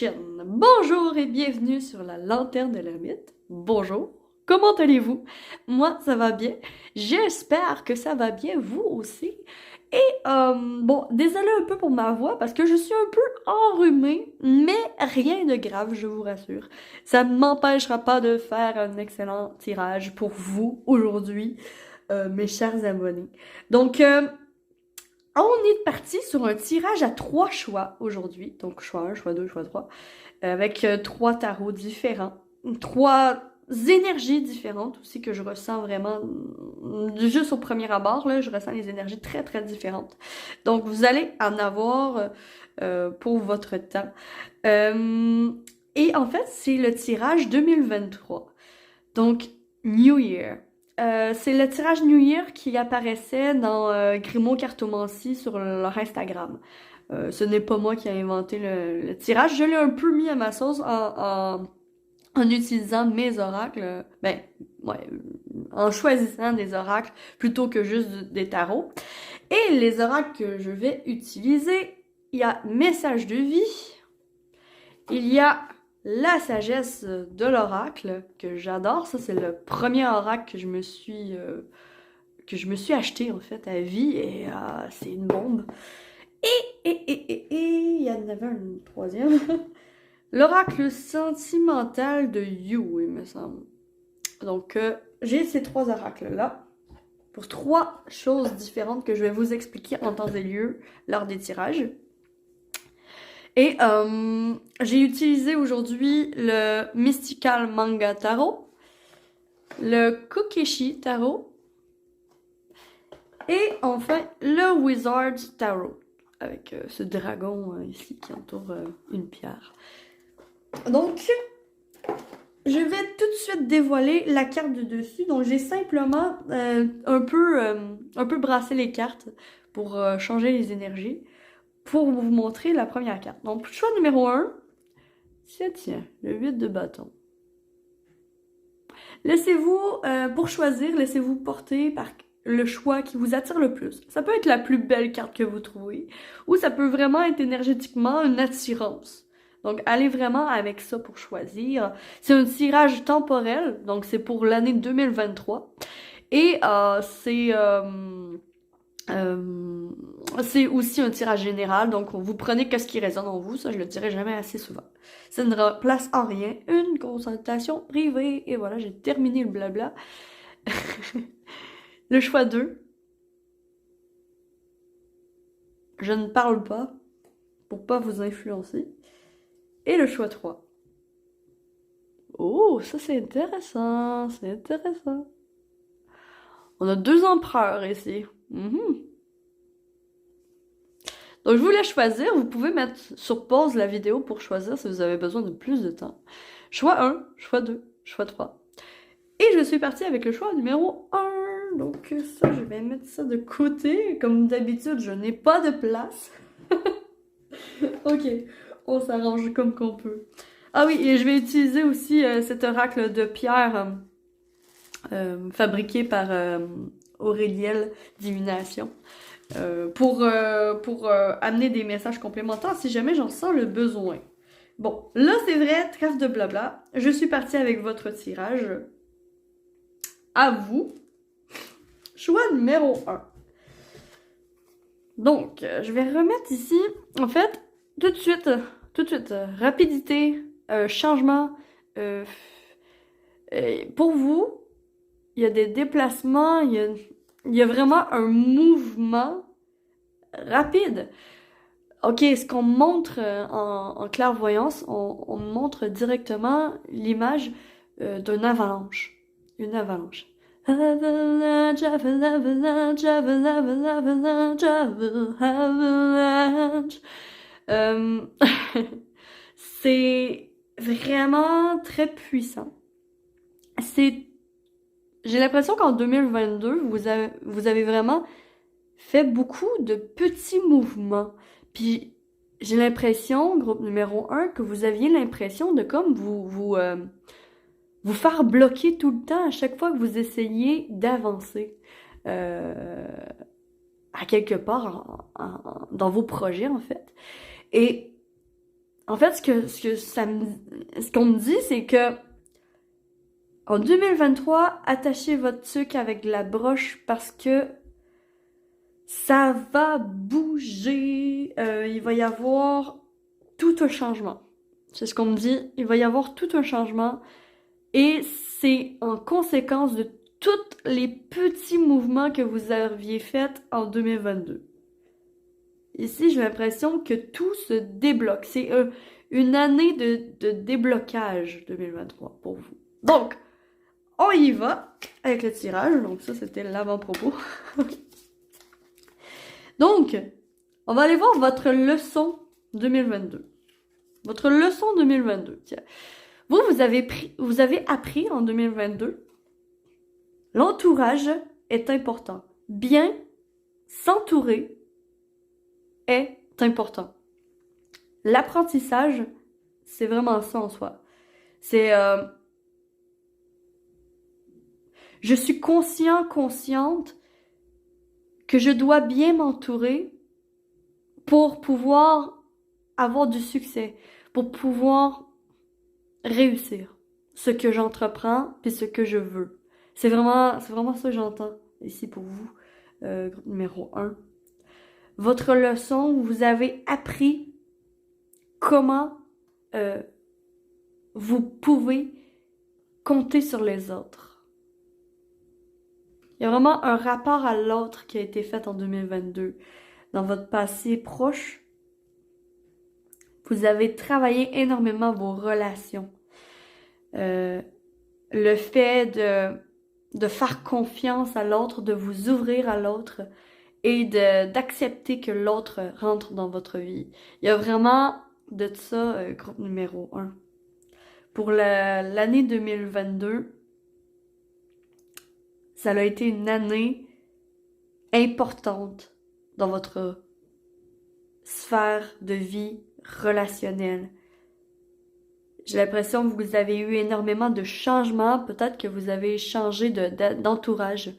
chaîne. Bonjour et bienvenue sur la Lanterne de l'Ermite. Bonjour, comment allez-vous? Moi, ça va bien. J'espère que ça va bien, vous aussi. Bon, désolé un peu pour ma voix parce que je suis un peu enrhumée, mais rien de grave, je vous rassure. Ça ne m'empêchera pas de faire un excellent tirage pour vous aujourd'hui, mes chers abonnés. Donc, on est parti sur un tirage à 3 choix aujourd'hui. Donc, choix 1, choix 2, choix 3. Avec 3 tarots différents. 3 énergies différentes aussi que je ressens vraiment. Juste au premier abord, là, je ressens les énergies très très différentes. Donc, vous allez en avoir pour votre temps. Et en fait, c'est le tirage 2023. Donc, New Year. C'est le tirage New Year qui apparaissait dans Grimaud Cartomancie sur leur Instagram. Ce n'est pas moi qui ai inventé le tirage. Je l'ai un peu mis à ma sauce en utilisant mes oracles. Ben, ouais, en choisissant des oracles plutôt que juste des tarots. Et les oracles que je vais utiliser, il y a Message de vie, il y a la sagesse de l'oracle, que j'adore. Ça, c'est le premier oracle que je me suis acheté, en fait, à vie. Et c'est une bombe. Il y en avait un troisième. L'oracle sentimental de You, il me semble. Donc, j'ai ces 3 oracles-là pour 3 choses différentes que je vais vous expliquer en temps et lieu lors des tirages. Et j'ai utilisé aujourd'hui le Mystical Manga Tarot, le Kokeshi Tarot et enfin le Wizard Tarot, avec ce dragon ici qui entoure une pierre. Donc, je vais tout de suite dévoiler la carte de dessus. Donc, j'ai simplement un peu brassé les cartes pour changer les énergies, pour vous montrer la première carte. Donc, choix numéro 1, tiens, le 8 de bâton. Laissez-vous, pour choisir, laissez-vous porter par le choix qui vous attire le plus. Ça peut être la plus belle carte que vous trouvez, ou ça peut vraiment être énergétiquement une attirance. Donc, allez vraiment avec ça pour choisir. C'est un tirage temporel, donc c'est pour l'année 2023. Et c'est aussi un tirage général, donc vous prenez ce qui résonne en vous, ça je le dirai jamais assez souvent. Ça ne remplace en rien une consultation privée, et voilà, j'ai terminé le blabla. Le choix 2, je ne parle pas, pour pas vous influencer. Et le choix 3. Oh, ça c'est intéressant, c'est intéressant. On a 2 empereurs ici. Donc, je vous laisse choisir. Vous pouvez mettre sur pause la vidéo pour choisir si vous avez besoin de plus de temps. Choix 1, choix 2, choix 3. Et je suis partie avec le choix numéro 1. Donc, ça, je vais mettre ça de côté. Comme d'habitude, je n'ai pas de place. Ok, on s'arrange comme qu'on peut. Ah oui, et je vais utiliser aussi cet oracle de pierre fabriqué par Auréliel Divination. Pour amener des messages complémentaires si jamais j'en sens le besoin. Bon, là c'est vrai, trêve de blabla. Je suis partie avec votre tirage. À vous. Choix numéro 1. Donc, je vais remettre ici, en fait, tout de suite, rapidité, changement. Pour vous, il y a des déplacements, il y a vraiment un mouvement rapide. Ok, ce qu'on montre en clairvoyance, on montre directement l'image d'une avalanche. Une avalanche. Avalanche, avalanche, avalanche, avalanche. C'est vraiment très puissant. J'ai l'impression qu'en 2022, vous avez vraiment fait beaucoup de petits mouvements. Puis j'ai l'impression, groupe numéro 1, que vous aviez l'impression de comme vous faire bloquer tout le temps à chaque fois que vous essayez d'avancer à quelque part dans vos projets, en fait. Et En fait, ce qu'on me dit, c'est que en 2023, attachez votre sucre avec de la broche parce que ça va bouger. Il va y avoir tout un changement. C'est ce qu'on me dit. Il va y avoir tout un changement. Et c'est en conséquence de tous les petits mouvements que vous aviez faits en 2022. Ici, j'ai l'impression que tout se débloque. C'est une année de déblocage 2023 pour vous. Donc, on y va avec le tirage. Donc ça, c'était l'avant-propos. Donc, on va aller voir votre leçon 2022. Votre leçon 2022. Tiens. Vous avez appris en 2022. L'entourage est important. Bien s'entourer est important. L'apprentissage, c'est vraiment ça en soi. C'est je suis consciente que je dois bien m'entourer pour pouvoir avoir du succès, pour pouvoir réussir ce que j'entreprends puis ce que je veux. C'est vraiment ça que j'entends ici pour vous, groupe numéro 1. Votre leçon, vous avez appris comment vous pouvez compter sur les autres. Il y a vraiment un rapport à l'autre qui a été fait en 2022. Dans votre passé proche, vous avez travaillé énormément vos relations. Le fait de faire confiance à l'autre, de vous ouvrir à l'autre et d'accepter que l'autre rentre dans votre vie. Il y a vraiment de ça, groupe numéro 1. Pour l'année 2022, ça a été une année importante dans votre sphère de vie relationnelle. J'ai l'impression que vous avez eu énormément de changements. Peut-être que vous avez changé d'entourage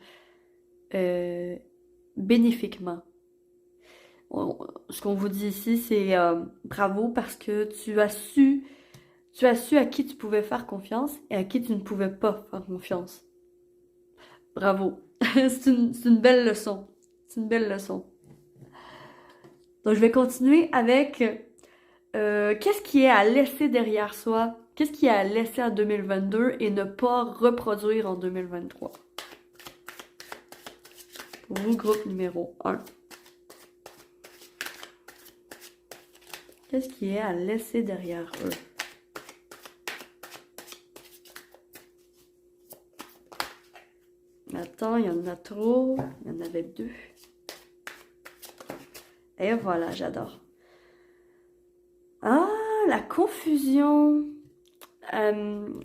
bénéfiquement. Ce qu'on vous dit ici, c'est bravo parce que tu as su à qui tu pouvais faire confiance et à qui tu ne pouvais pas faire confiance. Bravo. C'est une belle leçon. C'est une belle leçon. Donc, je vais continuer avec qu'est-ce qui est à laisser derrière soi? Qu'est-ce qui est à laisser en 2022 et ne pas reproduire en 2023? Pour vous, groupe numéro 1. Qu'est-ce qui est à laisser derrière eux? Attends, il y en a trop. Il y en avait 2. Et voilà, j'adore. Ah, la confusion.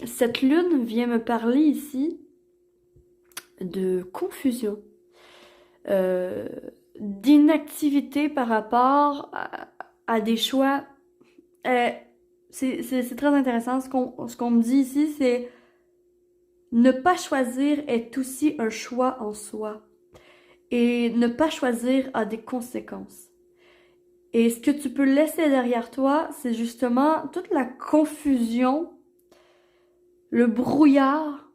Cette lune vient me parler ici de confusion. D'inactivité par rapport à des choix. C'est très intéressant. Ce qu'on me dit ici, c'est ne pas choisir est aussi un choix en soi. Et ne pas choisir a des conséquences. Et ce que tu peux laisser derrière toi, c'est justement toute la confusion, le brouillard,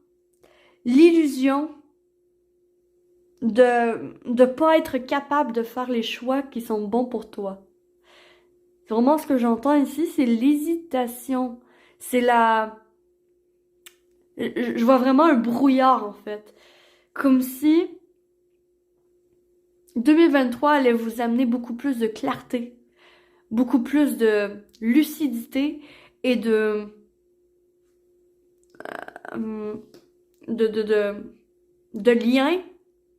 l'illusion de pas être capable de faire les choix qui sont bons pour toi. Vraiment, ce que j'entends ici, c'est l'hésitation. C'est je vois vraiment un brouillard, en fait. Comme si 2023 allait vous amener beaucoup plus de clarté, beaucoup plus de lucidité et de lien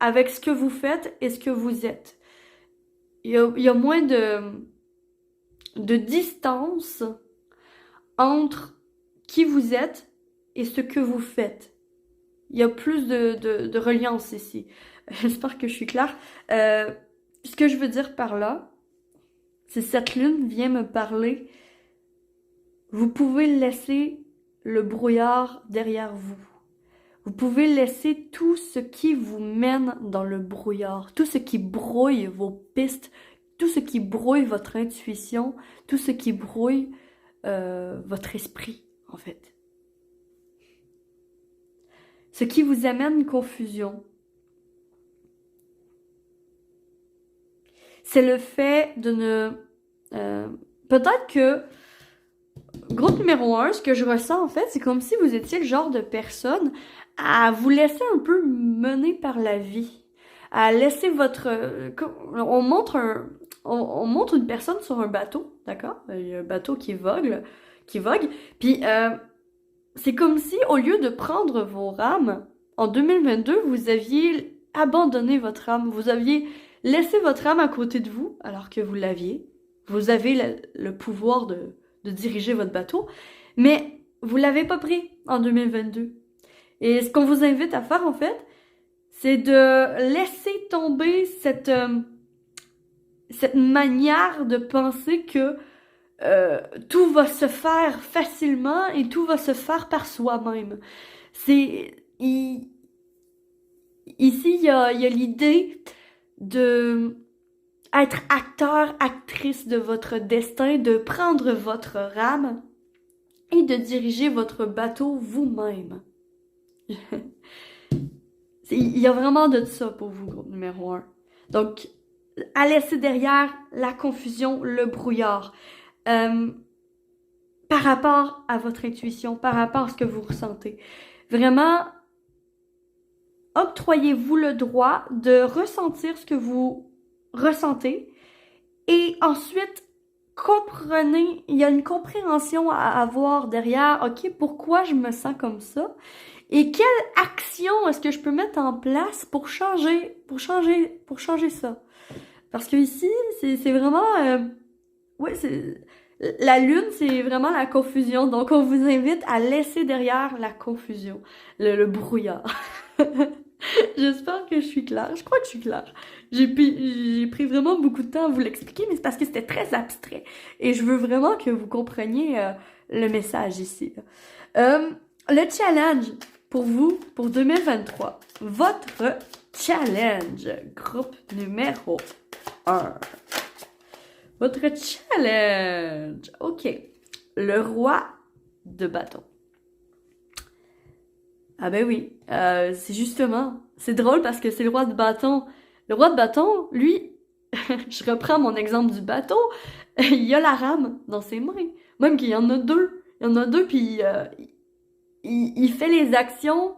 avec ce que vous faites et ce que vous êtes. Il y a moins de distance entre qui vous êtes et ce que vous faites. Il y a plus de reliance ici. J'espère que je suis claire. Ce que je veux dire par là, c'est cette lune vient me parler. Vous pouvez laisser le brouillard derrière vous. Vous pouvez laisser tout ce qui vous mène dans le brouillard, tout ce qui brouille vos pistes, tout ce qui brouille votre intuition, tout ce qui brouille votre esprit, en fait. Ce qui vous amène confusion, c'est le fait de ne... peut-être que, groupe numéro 1, ce que je ressens en fait, c'est comme si vous étiez le genre de personne à vous laisser un peu mener par la vie. À laisser votre... on montre une personne sur un bateau, d'accord? Il y a un bateau qui vogue, puis c'est comme si, au lieu de prendre vos rames, en 2022, vous aviez abandonné votre âme, vous aviez laissé votre âme à côté de vous, alors que vous l'aviez. Vous avez le pouvoir de diriger votre bateau, mais vous l'avez pas pris en 2022. Et ce qu'on vous invite à faire, en fait, c'est de laisser tomber cette manière de penser que tout va se faire facilement et tout va se faire par soi-même. Ici, il y a l'idée de être acteur, actrice de votre destin, de prendre votre rame et de diriger votre bateau vous-même. Il y a vraiment de ça pour vous, groupe numéro 1. Donc, à laisser derrière la confusion, le brouillard. Par rapport à votre intuition, par rapport à ce que vous ressentez. Vraiment, octroyez-vous le droit de ressentir ce que vous ressentez et ensuite comprenez, il y a une compréhension à avoir derrière, ok, pourquoi je me sens comme ça et quelle action est-ce que je peux mettre en place pour changer ça. Parce que ici, c'est vraiment, la lune, c'est vraiment la confusion. Donc, on vous invite à laisser derrière la confusion, le brouillard. J'espère que je suis claire. Je crois que je suis claire. J'ai pris vraiment beaucoup de temps à vous l'expliquer, mais c'est parce que c'était très abstrait. Et je veux vraiment que vous compreniez le message ici. Le challenge pour vous, pour 2023. Votre challenge, groupe numéro 1. Votre challenge. OK. Le roi de bâton. Ah ben oui, c'est justement, c'est drôle parce que c'est le roi de bâton. Le roi de bâton, lui, je reprends mon exemple du bateau, il a la rame dans ses mains. Même qu'il y en a deux. Il y en a deux, puis il fait les actions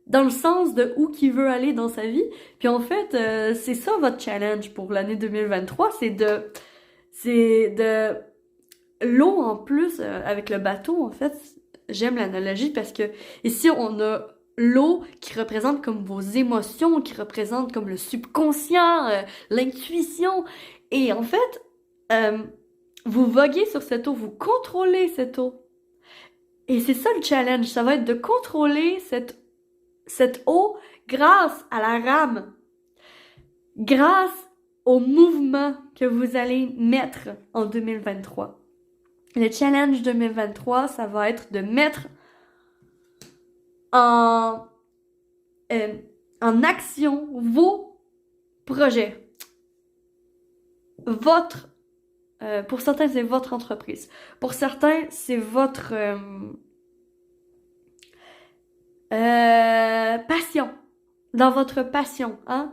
dans le sens de où qu'il veut aller dans sa vie. Puis en fait, c'est ça votre challenge pour l'année 2023, c'est de l'eau en plus avec le bateau, en fait. J'aime l'analogie parce que ici, on a l'eau qui représente comme vos émotions, qui représente comme le subconscient, l'intuition. Et en fait, vous voguez sur cette eau, vous contrôlez cette eau. Et c'est ça le challenge, ça va être de contrôler cette eau grâce à la rame, grâce au mouvement que vous allez mettre en 2023. Le challenge 2023, ça va être de mettre en action vos projets. Pour certains, c'est votre entreprise. Pour certains, c'est votre passion. Dans votre passion, hein?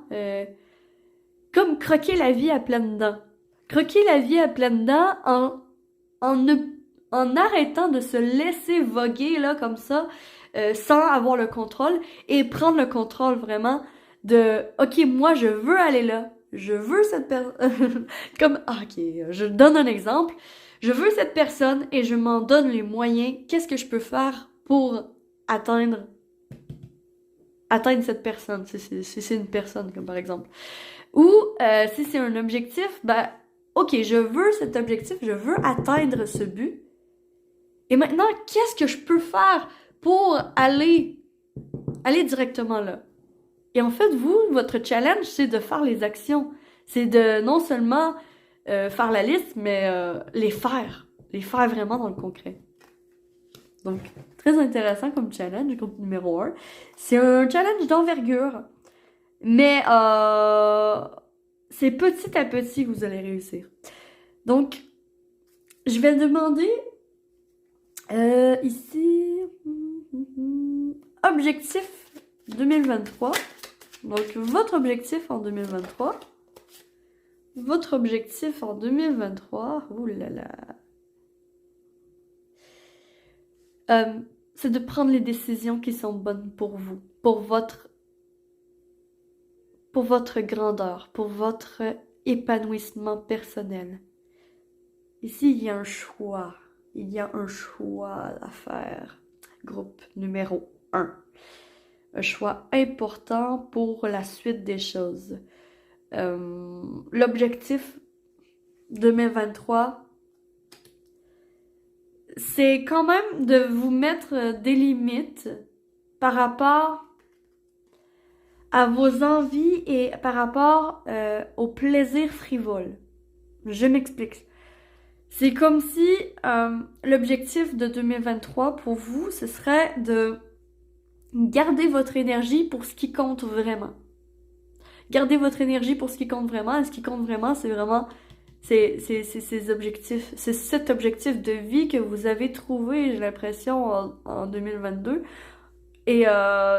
Comme croquer la vie à pleines dents. Croquer la vie à pleines dents en arrêtant de se laisser voguer là comme ça, sans avoir le contrôle et prendre le contrôle vraiment de ok, moi je veux aller là, je veux cette personne ok, je donne un exemple, je veux cette personne et je m'en donne les moyens, qu'est-ce que je peux faire pour atteindre cette personne, si c'est une personne comme par exemple, ou si c'est un objectif, ben ok, je veux cet objectif, je veux atteindre ce but. Et maintenant, qu'est-ce que je peux faire pour aller directement là? Et en fait, votre challenge, c'est de faire les actions. C'est de non seulement faire la liste, mais les faire. Les faire vraiment dans le concret. Donc, très intéressant comme challenge, groupe numéro 1. C'est un challenge d'envergure. Mais c'est petit à petit que vous allez réussir. Donc, je vais demander Ici, objectif 2023. Donc, votre objectif en 2023. Votre objectif en 2023. Ouh là là. C'est de prendre les décisions qui sont bonnes pour vous, pour votre grandeur, pour votre épanouissement personnel. Ici, il y a un choix. Il y a un choix à faire. Groupe numéro 1. Un choix important pour la suite des choses. L'objectif 2023, c'est quand même de vous mettre des limites par rapport à vos envies et par rapport au plaisir frivole. Je m'explique. C'est comme si l'objectif de 2023 pour vous, ce serait de garder votre énergie pour ce qui compte vraiment. Gardez votre énergie pour ce qui compte vraiment. Et ce qui compte vraiment, c'est vraiment ces objectifs. C'est cet objectif de vie que vous avez trouvé, j'ai l'impression, en 2022. Et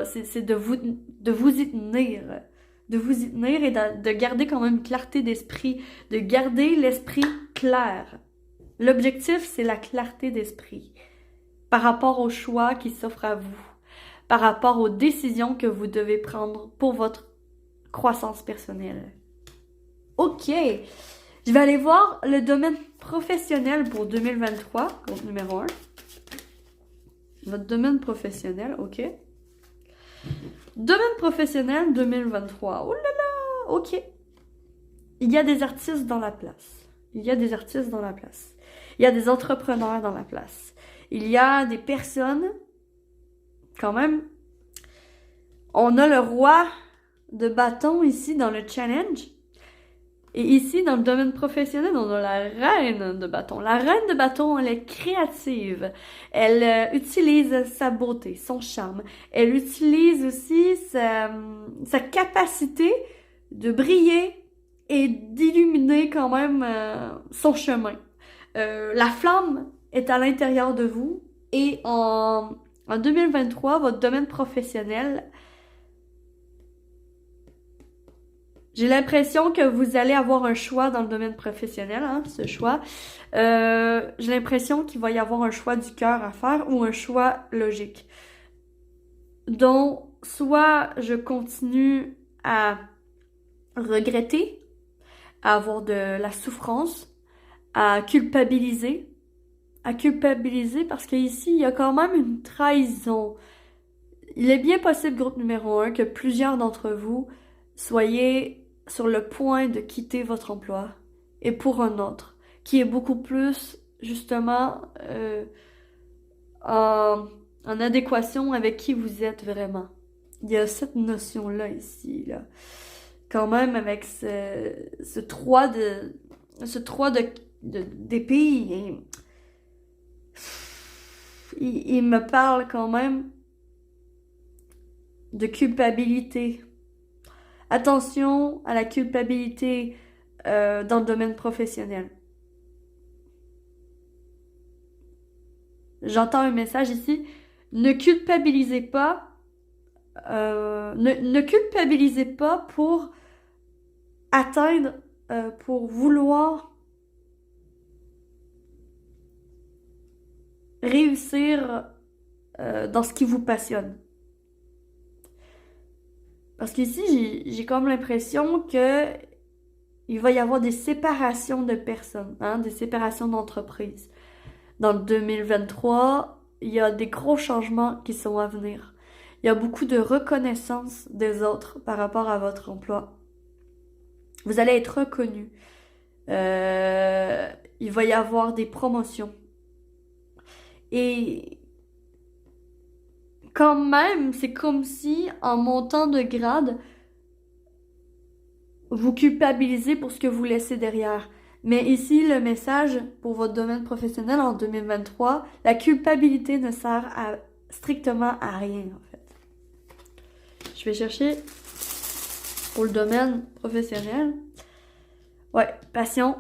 c'est de vous y tenir. De vous y tenir et de garder quand même une clarté d'esprit. De garder l'esprit clair. L'objectif, c'est la clarté d'esprit. Par rapport aux choix qui s'offrent à vous. Par rapport aux décisions que vous devez prendre pour votre croissance personnelle. Ok, je vais aller voir le domaine professionnel pour 2023, compte numéro 1. Votre domaine professionnel, ok. Domaine professionnel 2023, oh là là, ok. Il y a des artistes dans la place. Il y a des artistes dans la place. Il y a des entrepreneurs dans la place. Il y a des personnes, quand même. On a le roi de bâton ici dans le challenge. Et ici, dans le domaine professionnel, on a la reine de bâton. La reine de bâton, elle est créative. Elle utilise sa beauté, son charme. Elle utilise aussi sa capacité de briller et d'illuminer quand même son chemin. La flamme est à l'intérieur de vous. Et en 2023, votre domaine professionnel, j'ai l'impression que vous allez avoir un choix dans le domaine professionnel, hein, ce choix. J'ai l'impression qu'il va y avoir un choix du cœur à faire ou un choix logique. Donc, soit je continue à regretter, à avoir de la souffrance, à culpabiliser parce qu'ici, il y a quand même une trahison. Il est bien possible, groupe numéro 1, que plusieurs d'entre vous soyez sur le point de quitter votre emploi et pour un autre, qui est beaucoup plus, justement, en adéquation avec qui vous êtes vraiment. Il y a cette notion-là ici, là. Quand même, avec ce 3 d'épée, il me parle quand même de culpabilité. Attention à la culpabilité dans le domaine professionnel. J'entends un message ici. Ne culpabilisez pas. Ne culpabilisez pas pour atteindre, pour vouloir réussir dans ce qui vous passionne. Parce qu'ici, j'ai comme l'impression que il va y avoir des séparations de personnes, hein, des séparations d'entreprises. Dans le 2023, il y a des gros changements qui sont à venir. Il y a beaucoup de reconnaissance des autres par rapport à votre emploi. Vous allez être reconnu. Il va y avoir des promotions. Et quand même, c'est comme si, en montant de grade, vous culpabilisez pour ce que vous laissez derrière. Mais ici, le message pour votre domaine professionnel en 2023, la culpabilité ne sert strictement à rien, en fait. Je vais chercher pour le domaine professionnel. Ouais, passion.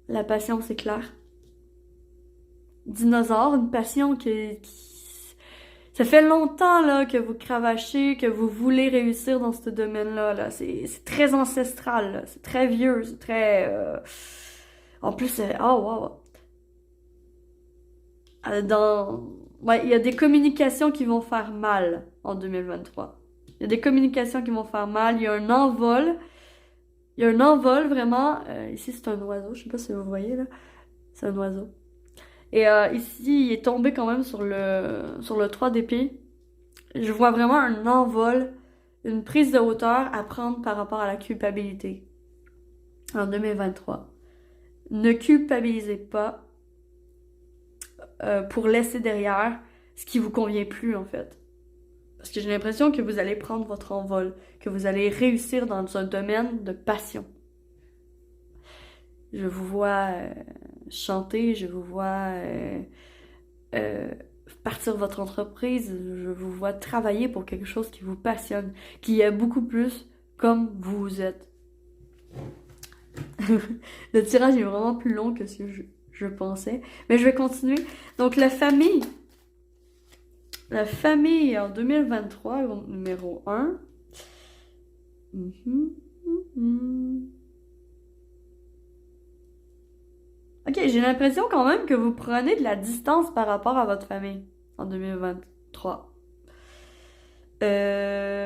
La passion, c'est clair. dinosaure, une passion ça fait longtemps là que vous cravachez, que vous voulez réussir dans ce domaine-là. Là. C'est très ancestral, là. C'est très vieux, c'est très... En plus, oh wow! Ouais, il y a des communications qui vont faire mal en 2023. Il y a des communications qui vont faire mal. Il y a un envol. Il y a un envol vraiment. Ici, c'est un oiseau. Je sais pas si vous voyez là. C'est un oiseau. Et ici, il est tombé quand même sur le 3 d'épée. Je vois vraiment un envol, une prise de hauteur à prendre par rapport à la culpabilité en 2023. Ne culpabilisez pas pour laisser derrière ce qui vous convient plus en fait. Parce que j'ai l'impression que vous allez prendre votre envol, que vous allez réussir dans un domaine de passion. Je vous vois chanter, je vous vois partir votre entreprise, je vous vois travailler pour quelque chose qui vous passionne, qui est beaucoup plus comme vous êtes. Le tirage est vraiment plus long que ce que je pensais, mais je vais continuer. Donc la famille en 2023, numéro 1. Ok, j'ai l'impression quand même que vous prenez de la distance par rapport à votre famille en 2023.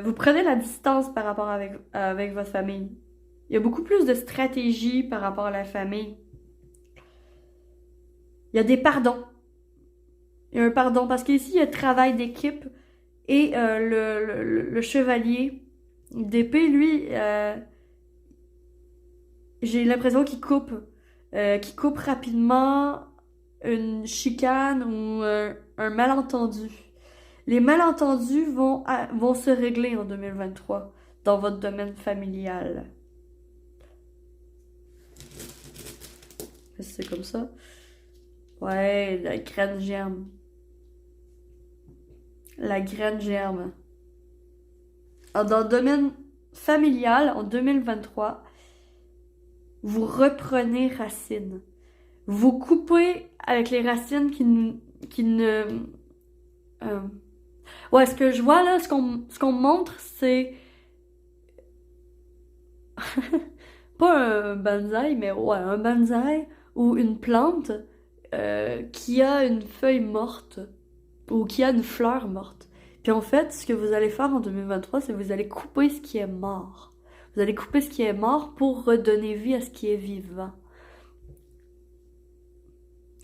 Vous prenez la distance par rapport avec votre famille. Il y a beaucoup plus de stratégie par rapport à la famille. Il y a des pardons. Il y a un pardon parce qu'ici, il y a travail d'équipe et le chevalier d'épée, lui, j'ai l'impression qu'il coupe rapidement une chicane ou un malentendu. Les malentendus vont se régler en 2023 dans votre domaine familial. C'est comme ça. Ouais, la graine germe. La graine germe. Alors, dans le domaine familial, en 2023, vous reprenez racine. Vous coupez avec les racines qui ne... Ouais, ce que je vois là, ce qu'on montre, c'est... pas un bonsaï, mais ouais, un bonsaï ou une plante qui a une feuille morte ou qui a une fleur morte. Puis en fait, ce que vous allez faire en 2023, c'est que vous allez couper ce qui est mort. Vous allez couper ce qui est mort pour redonner vie à ce qui est vivant.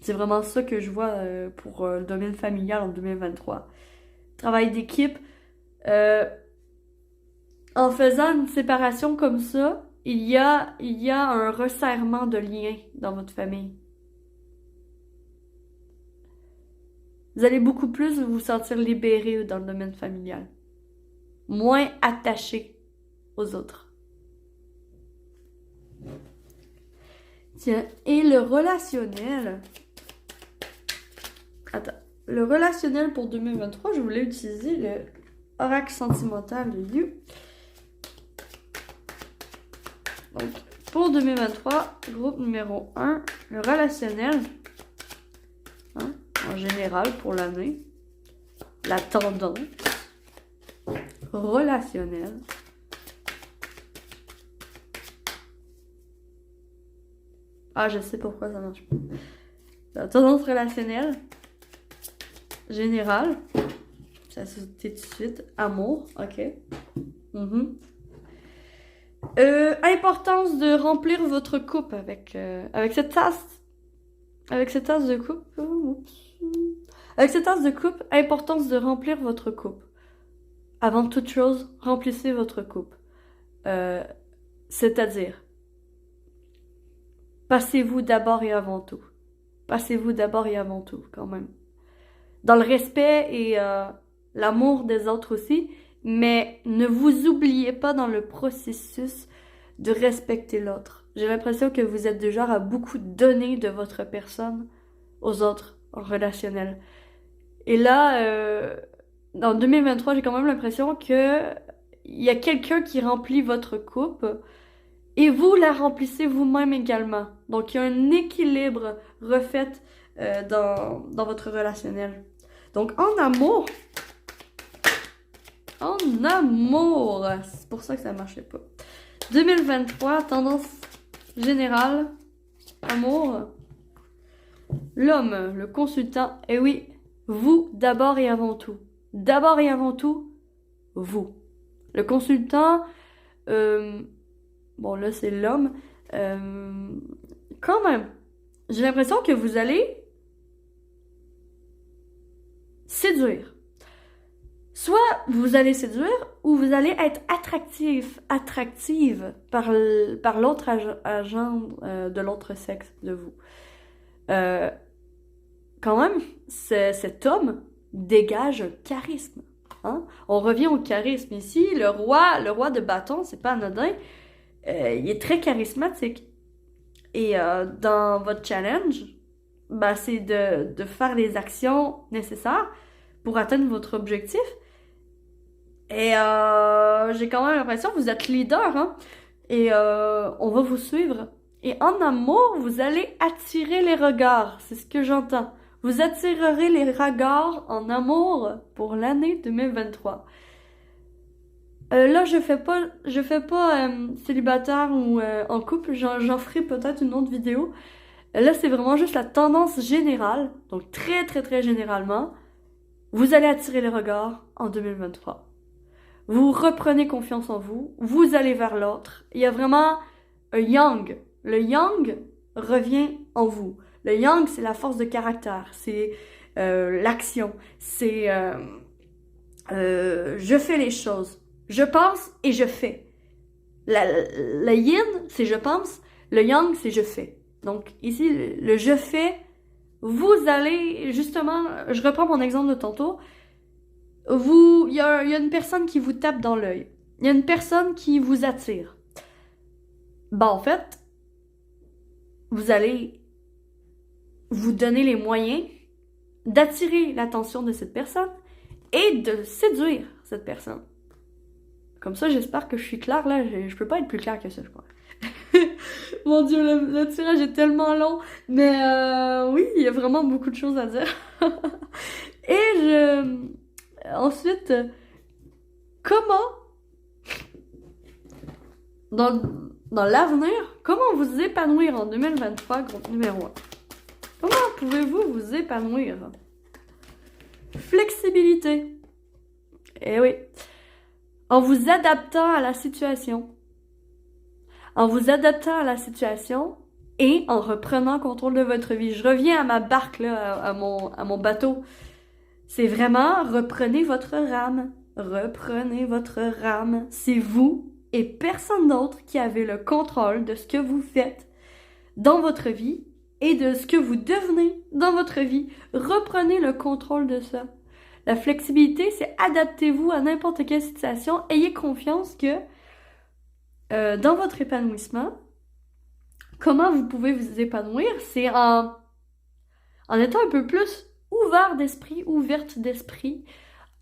C'est vraiment ça que je vois pour le domaine familial en 2023. Travail d'équipe. En faisant une séparation comme ça, il y a un resserrement de liens dans votre famille. Vous allez beaucoup plus vous sentir libéré dans le domaine familial. Moins attaché aux autres. Tiens, et le relationnel... Attends. Le relationnel pour 2023, je voulais utiliser le oracle sentimental de You. Donc, pour 2023, groupe numéro 1, le relationnel, hein, en général pour l'année, la tendance relationnelle. Ah, je sais pourquoi ça marche pas. La tendance relationnelle générale, ça se dit tout de suite, amour, ok. Importance de remplir votre coupe avec cette tasse. Avec cette tasse de coupe. Avec cette tasse de coupe, importance de remplir votre coupe. Avant toute chose, remplissez votre coupe. C'est-à-dire, passez-vous d'abord et avant tout. Passez-vous d'abord et avant tout, quand même. Dans le respect et l'amour des autres aussi, mais ne vous oubliez pas dans le processus de respecter l'autre. J'ai l'impression que vous êtes du genre à beaucoup donner de votre personne aux autres en relationnel. Et là, en 2023, j'ai quand même l'impression que il y a quelqu'un qui remplit votre coupe et vous la remplissez vous-même également. Donc, il y a un équilibre refait dans votre relationnel. Donc, en amour, c'est pour ça que ça marchait pas. 2023, tendance générale, amour. L'homme, le consultant, et oui, vous d'abord et avant tout. D'abord et avant tout, vous. Le consultant, bon là c'est l'homme, quand même, j'ai l'impression que vous allez séduire. Soit vous allez séduire ou vous allez être attractive par l'autre agent de l'autre sexe de vous. Quand même, cet homme dégage un charisme. Hein? On revient au charisme ici. Le roi de bâton, c'est pas anodin. Il est très charismatique. Et dans votre challenge, ben, c'est de faire les actions nécessaires pour atteindre votre objectif. Et j'ai quand même l'impression que vous êtes leader, hein? Et on va vous suivre. Et en amour, vous allez attirer les regards. C'est ce que j'entends. Vous attirerez les regards en amour pour l'année 2023. Là, je fais pas célibataire ou en couple. J'en ferai peut-être une autre vidéo. Là, c'est vraiment juste la tendance générale. Donc, très, très, très généralement, vous allez attirer les regards en 2023. Vous reprenez confiance en vous. Vous allez vers l'autre. Il y a vraiment un yang. Le yang revient en vous. Le yang, c'est la force de caractère. C'est l'action. C'est je fais les choses. Je pense et je fais. Le yin, c'est je pense. Le yang, c'est je fais. Donc ici, le je fais, vous allez, justement, je reprends mon exemple de tantôt, il y a une personne qui vous tape dans l'œil. Il y a une personne qui vous attire. Ben en fait, vous allez vous donner les moyens d'attirer l'attention de cette personne et de séduire cette personne. Comme ça, j'espère que je suis claire, là. Je peux pas être plus claire que ça, je crois. Mon Dieu, le tirage est tellement long. Mais oui, il y a vraiment beaucoup de choses à dire. Et ensuite, comment... Dans l'avenir, comment vous épanouir en 2023, groupe numéro 1? Comment pouvez-vous vous épanouir? Flexibilité. Eh oui. En vous adaptant à la situation. En vous adaptant à la situation et en reprenant contrôle de votre vie. Je reviens à ma barque, là, à mon bateau. C'est vraiment, reprenez votre rame. Reprenez votre rame. C'est vous et personne d'autre qui avez le contrôle de ce que vous faites dans votre vie et de ce que vous devenez dans votre vie. Reprenez le contrôle de ça. La flexibilité, c'est adaptez-vous à n'importe quelle situation. Ayez confiance que dans votre épanouissement, comment vous pouvez vous épanouir, c'est en étant un peu plus ouvert d'esprit, ouverte d'esprit,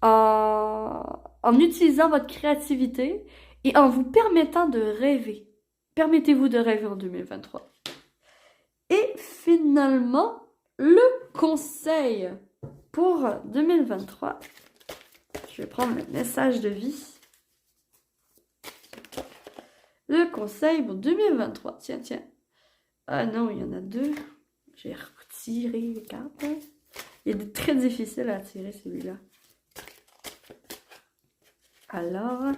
en utilisant votre créativité et en vous permettant de rêver. Permettez-vous de rêver en 2023. Et finalement, le conseil pour 2023. Je vais prendre le message de vie. Le conseil pour 2023. Tiens. Ah non, il y en a deux. J'ai retiré les cartes. Hein. Il est très difficile à tirer celui-là. Alors...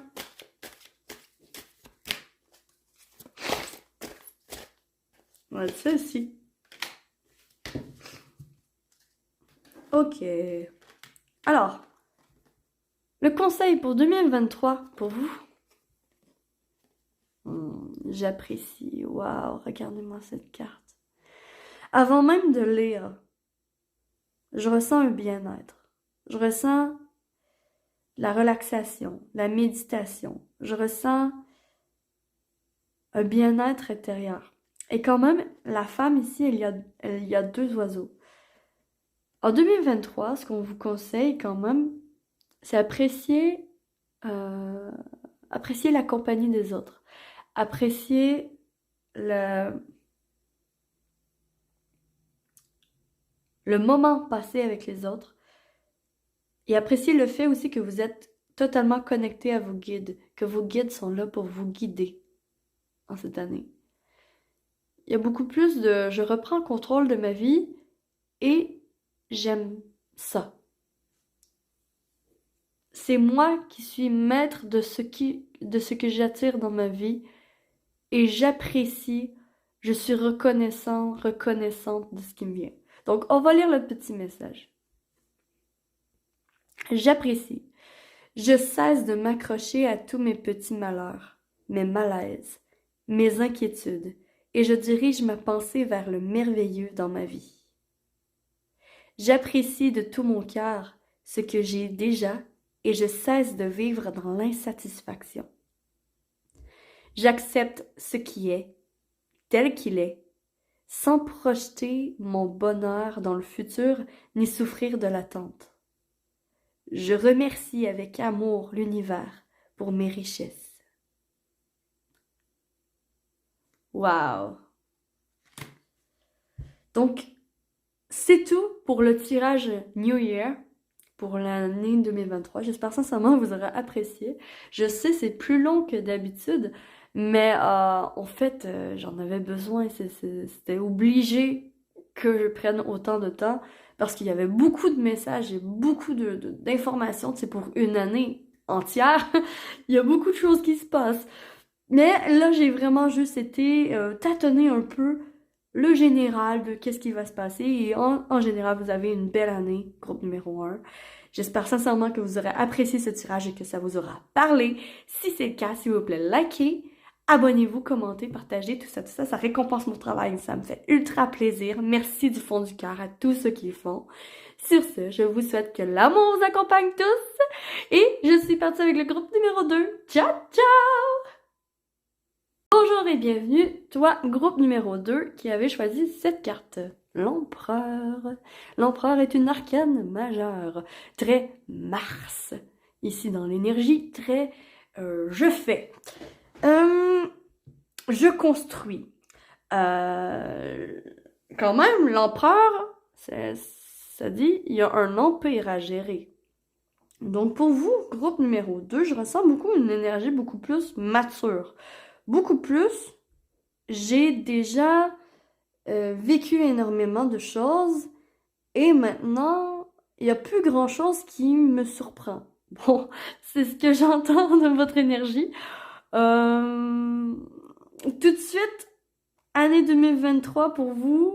on va le faire ici. Ok. Alors, le conseil pour 2023 pour vous. J'apprécie. Waouh, regardez-moi cette carte. Avant même de lire, je ressens un bien-être. Je ressens la relaxation, la méditation. Je ressens un bien-être intérieur. Et quand même, la femme ici, il y a deux oiseaux. En 2023, ce qu'on vous conseille quand même, c'est apprécier la compagnie des autres. Apprécier le moment passé avec les autres et appréciez le fait aussi que vous êtes totalement connecté à vos guides, que vos guides sont là pour vous guider en cette année. Il y a beaucoup plus de je reprends contrôle de ma vie et j'aime ça. C'est moi qui suis maître de ce que j'attire dans ma vie et j'apprécie, je suis reconnaissante de ce qui me vient. Donc, on va lire le petit message. J'apprécie. Je cesse de m'accrocher à tous mes petits malheurs, mes malaises, mes inquiétudes, et je dirige ma pensée vers le merveilleux dans ma vie. J'apprécie de tout mon cœur ce que j'ai déjà et je cesse de vivre dans l'insatisfaction. J'accepte ce qui est, tel qu'il est, sans projeter mon bonheur dans le futur ni souffrir de l'attente. Je remercie avec amour l'univers pour mes richesses. Wow! Donc, c'est tout pour le tirage New Year pour l'année 2023. J'espère sincèrement que vous aurez apprécié. Je sais, c'est plus long que d'habitude, mais en fait, j'en avais besoin. C'était obligé que je prenne autant de temps parce qu'il y avait beaucoup de messages et beaucoup d'informations. C'est pour une année entière. Il y a beaucoup de choses qui se passent. Mais là, j'ai vraiment juste été tâtonner un peu le général de qu'est-ce qui va se passer. Et en général, vous avez une belle année, groupe numéro 1. J'espère sincèrement que vous aurez apprécié ce tirage et que ça vous aura parlé. Si c'est le cas, s'il vous plaît, likez, abonnez-vous, commentez, partagez, tout ça, ça récompense mon travail, ça me fait ultra plaisir. Merci du fond du cœur à tous ceux qui le font. Sur ce, je vous souhaite que l'amour vous accompagne tous et je suis partie avec le groupe numéro 2. Ciao, ciao! Bonjour et bienvenue, toi, groupe numéro 2, qui avait choisi cette carte. L'Empereur. L'Empereur est une arcane majeure, très Mars. Ici dans l'énergie, très je fais. Je construis. Quand même, l'Empereur, ça dit, il y a un empire à gérer. Donc pour vous, groupe numéro 2, je ressens beaucoup une énergie beaucoup plus mature. Beaucoup plus, j'ai déjà vécu énormément de choses et maintenant, il n'y a plus grand-chose qui me surprend. Bon, c'est ce que j'entends de votre énergie. Tout de suite, année 2023 pour vous,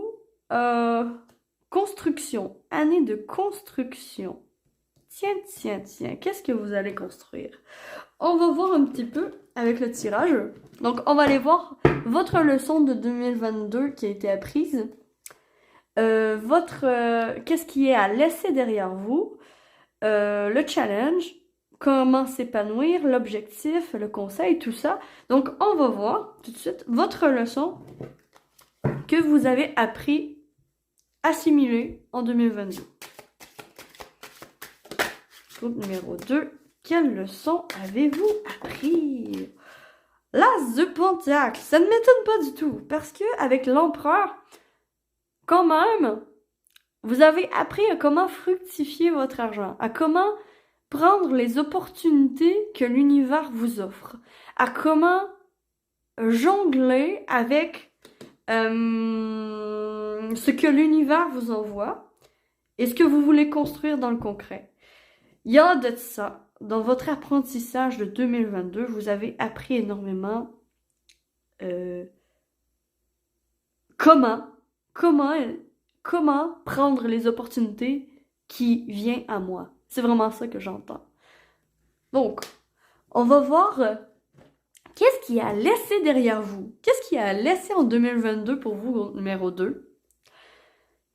construction, année de construction. Tiens, qu'est-ce que vous allez construire? On va voir un petit peu avec le tirage. Donc, on va aller voir votre leçon de 2022 qui a été apprise. Qu'est-ce qui est à laisser derrière vous? Le challenge, comment s'épanouir, l'objectif, le conseil, tout ça. Donc, on va voir tout de suite votre leçon que vous avez appris, assimilé en 2022. Groupe numéro 2. Quelle leçon avez-vous appris? L'As de Pentacle, ça ne m'étonne pas du tout, parce que avec l'Empereur, quand même, vous avez appris à comment fructifier votre argent, à comment prendre les opportunités que l'univers vous offre, à comment jongler avec ce que l'univers vous envoie et ce que vous voulez construire dans le concret. Il y a de ça. Dans votre apprentissage de 2022, vous avez appris énormément comment prendre les opportunités qui viennent à moi. C'est vraiment ça que j'entends. Donc, on va voir qu'est-ce qui a laissé derrière vous. Qu'est-ce qui a laissé en 2022 pour vous, numéro 2?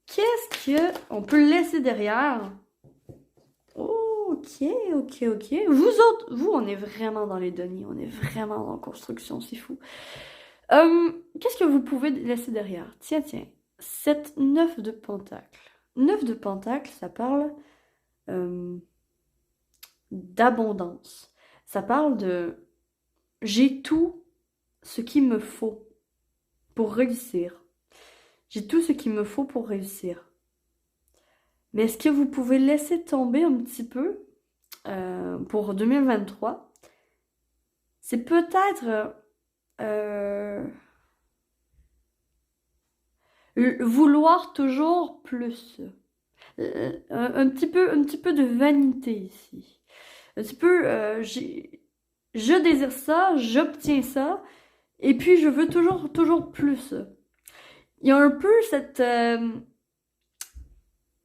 Qu'est-ce qu'on peut laisser derrière? Ok. Vous autres, on est vraiment dans les deniers, on est vraiment en construction, c'est fou. Qu'est-ce que vous pouvez laisser derrière? Tiens, cette 9 de Pentacle. 9 de Pentacle, ça parle d'abondance. Ça parle de j'ai tout ce qu'il me faut pour réussir. J'ai tout ce qu'il me faut pour réussir. Mais est-ce que vous pouvez laisser tomber un petit peu pour 2023? C'est peut-être vouloir toujours plus. Un petit peu de vanité ici. Un petit peu, je désire ça, j'obtiens ça, et puis je veux toujours plus. Il y a un peu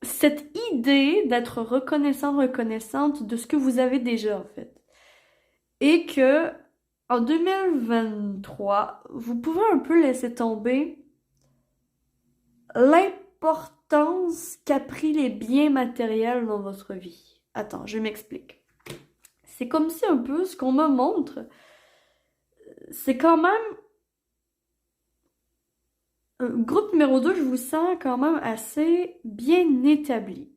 cette idée d'être reconnaissante de ce que vous avez déjà, en fait. Et que, en 2023, vous pouvez un peu laisser tomber l'importance qu'a pris les biens matériels dans votre vie. Attends, je m'explique. C'est comme si un peu ce qu'on me montre, c'est quand même... Groupe numéro 2, je vous sens quand même assez bien établi.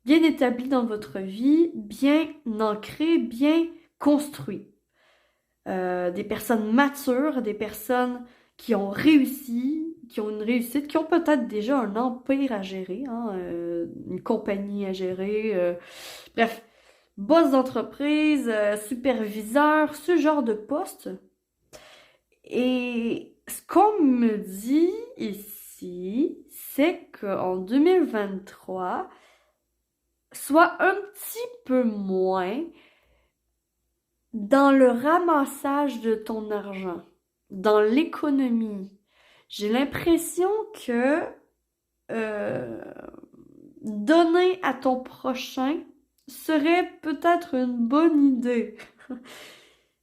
Bien établi dans votre vie, bien ancré, bien construit. Des personnes matures, des personnes qui ont réussi, qui ont une réussite, qui ont peut-être déjà un empire à gérer, hein, une compagnie à gérer, bref, boss d'entreprise, superviseur, ce genre de poste. Et ce qu'on me dit ici, c'est qu'en 2023, soit un petit peu moins dans le ramassage de ton argent, dans l'économie. J'ai l'impression que euh, donner à ton prochain serait peut-être une bonne idée.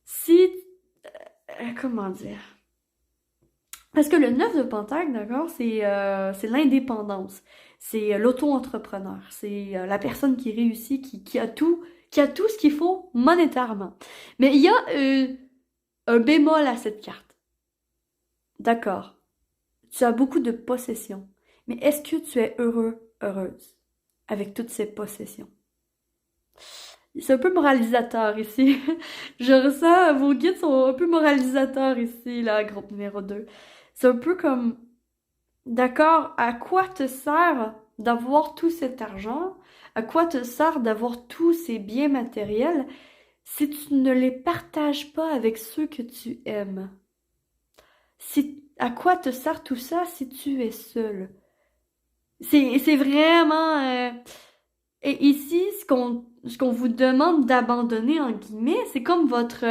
Si, comment dire? Parce que le 9 de Pentacle, d'accord, c'est l'indépendance, c'est l'auto-entrepreneur, c'est la personne qui réussit, qui a tout ce qu'il faut monétairement. Mais il y a un bémol à cette carte. D'accord, tu as beaucoup de possessions, mais est-ce que tu es heureux, heureuse avec toutes ces possessions? C'est un peu moralisateur ici. Je ressens, vos guides sont un peu moralisateurs ici, là, groupe numéro 2. C'est un peu comme, d'accord, à quoi te sert d'avoir tout cet argent? À quoi te sert d'avoir tous ces biens matériels si tu ne les partages pas avec ceux que tu aimes? À quoi te sert tout ça si tu es seul? C'est vraiment... et ici, ce qu'on vous demande d'abandonner, en guillemets, c'est comme votre...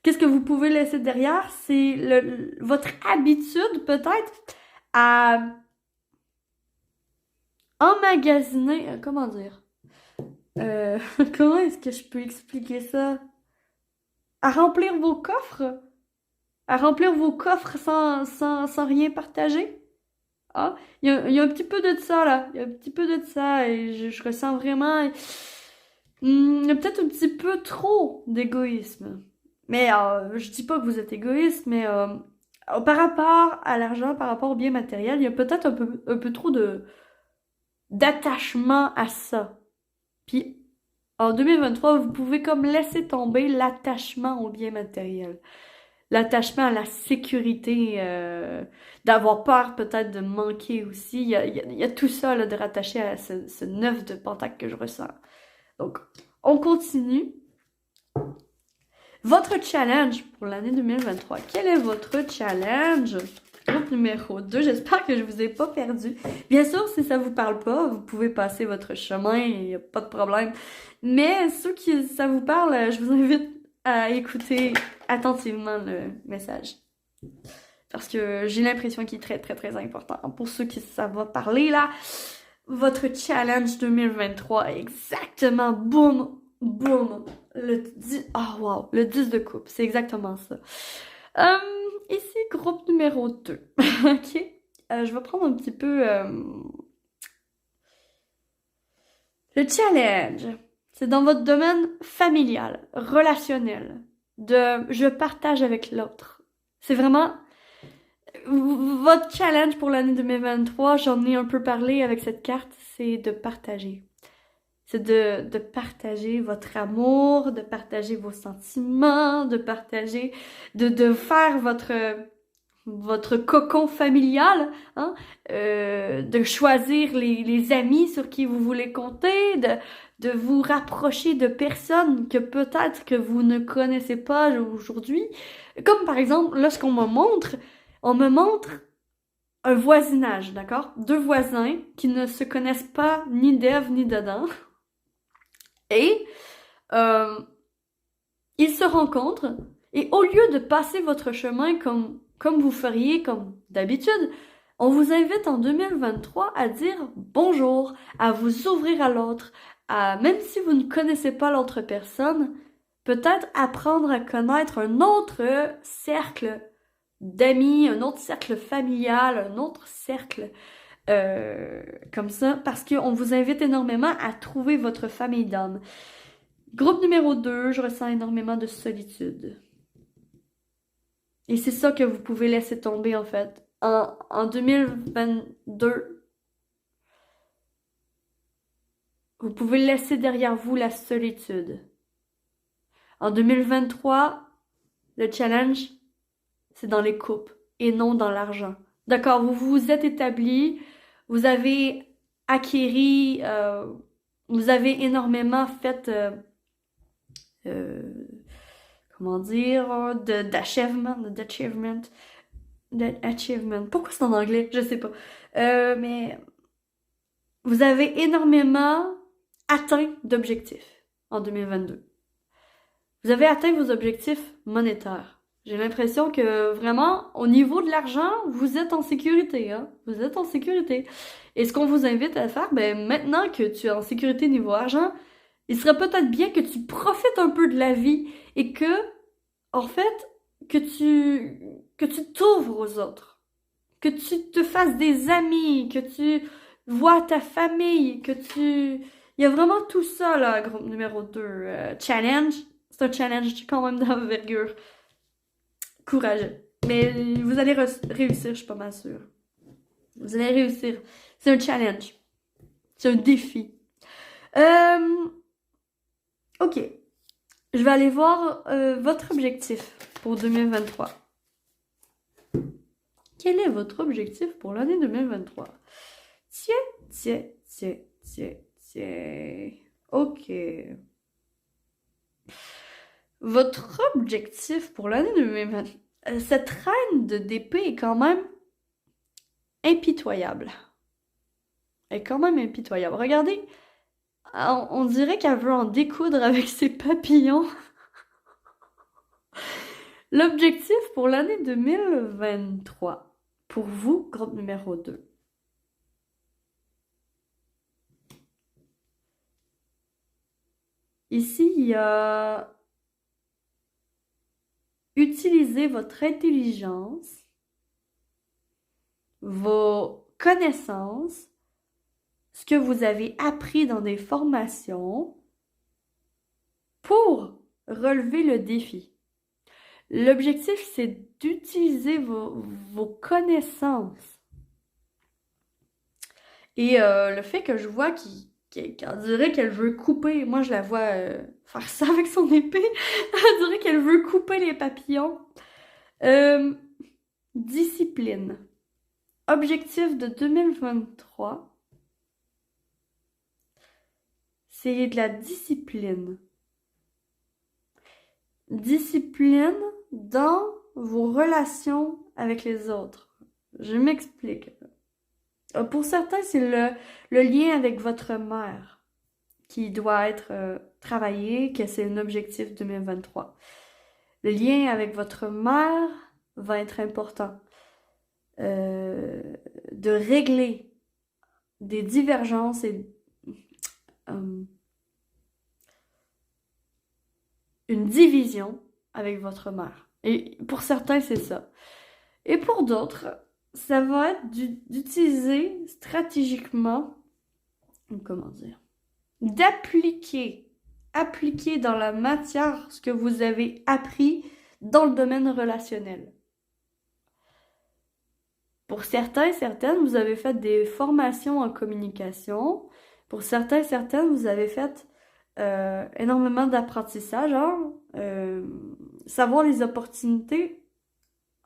qu'est-ce que vous pouvez laisser derrière? C'est votre habitude, peut-être, à emmagasiner... comment dire? Euh, comment est-ce que je peux expliquer ça? À remplir vos coffres? À remplir vos coffres sans rien partager? Ah, il y a un petit peu de ça, là. Il y a un petit peu de ça, et je ressens vraiment... il y a peut-être un petit peu trop d'égoïsme. Mais je dis pas que vous êtes égoïste, mais par rapport à l'argent, par rapport au bien matériel, il y a peut-être un peu trop d'attachement à ça. Puis en 2023, vous pouvez comme laisser tomber l'attachement au bien matériel. L'attachement à la sécurité, d'avoir peur peut-être de manquer aussi. Il y a tout ça là, de rattacher à ce 9 de pentacle que je ressens. Donc, on continue. Votre challenge pour l'année 2023. Quel est votre challenge? Groupe numéro 2. J'espère que je vous ai pas perdu. Bien sûr, si ça vous parle pas, vous pouvez passer votre chemin, il n'y a pas de problème. Mais ceux qui ça vous parle, je vous invite à écouter attentivement le message. Parce que j'ai l'impression qu'il est très important. Pour ceux qui ça va parler là, votre challenge 2023 est exactement boum, boum. Oh wow, le 10 de coupe, c'est exactement ça. Ici, groupe numéro 2. Ok? Je vais prendre un petit peu le challenge. C'est dans votre domaine familial, relationnel, de je partage avec l'autre. C'est vraiment votre challenge pour l'année 2023, j'en ai un peu parlé avec cette carte, c'est de partager. C'est de partager votre amour, de partager vos sentiments, de partager, de faire votre cocon familial, hein, de choisir les amis sur qui vous voulez compter, de vous rapprocher de personnes que peut-être que vous ne connaissez pas aujourd'hui. Comme par exemple, lorsqu'on on me montre un voisinage, d'accord? Deux voisins qui ne se connaissent pas ni d'Ève ni d'Adam. Et ils se rencontrent et au lieu de passer votre chemin comme vous feriez comme d'habitude, on vous invite en 2023 à dire bonjour, à vous ouvrir à l'autre, à même si vous ne connaissez pas l'autre personne, peut-être apprendre à connaître un autre cercle d'amis, un autre cercle familial, un autre cercle comme ça, parce qu'on vous invite énormément à trouver votre famille d'âme. Groupe numéro 2, je ressens énormément de solitude. Et c'est ça que vous pouvez laisser tomber, en fait. En 2022, vous pouvez laisser derrière vous la solitude. En 2023, le challenge, c'est dans les coupes et non dans l'argent. D'accord, vous vous êtes établi, vous avez acquéri, vous avez énormément fait... comment dire, d'achievement. Pourquoi c'est en anglais? Je sais pas. Mais vous avez énormément atteint d'objectifs en 2022. Vous avez atteint vos objectifs monétaires. J'ai l'impression que vraiment, au niveau de l'argent, vous êtes en sécurité, hein? Vous êtes en sécurité. Et ce qu'on vous invite à faire, ben, maintenant que tu es en sécurité niveau argent, il serait peut-être bien que tu profites un peu de la vie et que, en fait, que tu t'ouvres aux autres, que tu te fasses des amis, que tu vois ta famille, il y a vraiment tout ça, là, groupe numéro 2. Challenge, c'est un challenge quand même d'envergure. Courageux. Mais vous allez réussir, je suis pas mal sûre. Vous allez réussir. C'est un challenge. C'est un défi. Ok. Je vais aller voir votre objectif pour 2023. Quel est votre objectif pour l'année 2023? Tiens. Ok. Votre objectif pour l'année 2023... cette reine d'épée est quand même impitoyable. Elle est quand même impitoyable. Regardez, on dirait qu'elle veut en découdre avec ses papillons. L'objectif pour l'année 2023, pour vous, groupe numéro 2. Ici, il y a utiliser votre intelligence, vos connaissances, ce que vous avez appris dans des formations pour relever le défi. L'objectif, c'est d'utiliser vos connaissances. Et le fait que je vois qu'on dirait qu'elle veut couper, moi je la vois faire ça avec son épée, on dirait qu'elle veut couper les papillons. Discipline. Objectif de 2023, c'est de la discipline. Discipline dans vos relations avec les autres. Je m'explique. Pour certains, c'est le lien avec votre mère qui doit être travaillé, que c'est un objectif 2023. Le lien avec votre mère va être important. De régler des divergences et une division avec votre mère. Et pour certains, c'est ça. Et pour d'autres, ça va être d'utiliser stratégiquement, comment dire, appliquer dans la matière ce que vous avez appris dans le domaine relationnel. Pour certains, certaines, vous avez fait des formations en communication. Pour certains, certaines, vous avez fait énormément d'apprentissage, savoir les opportunités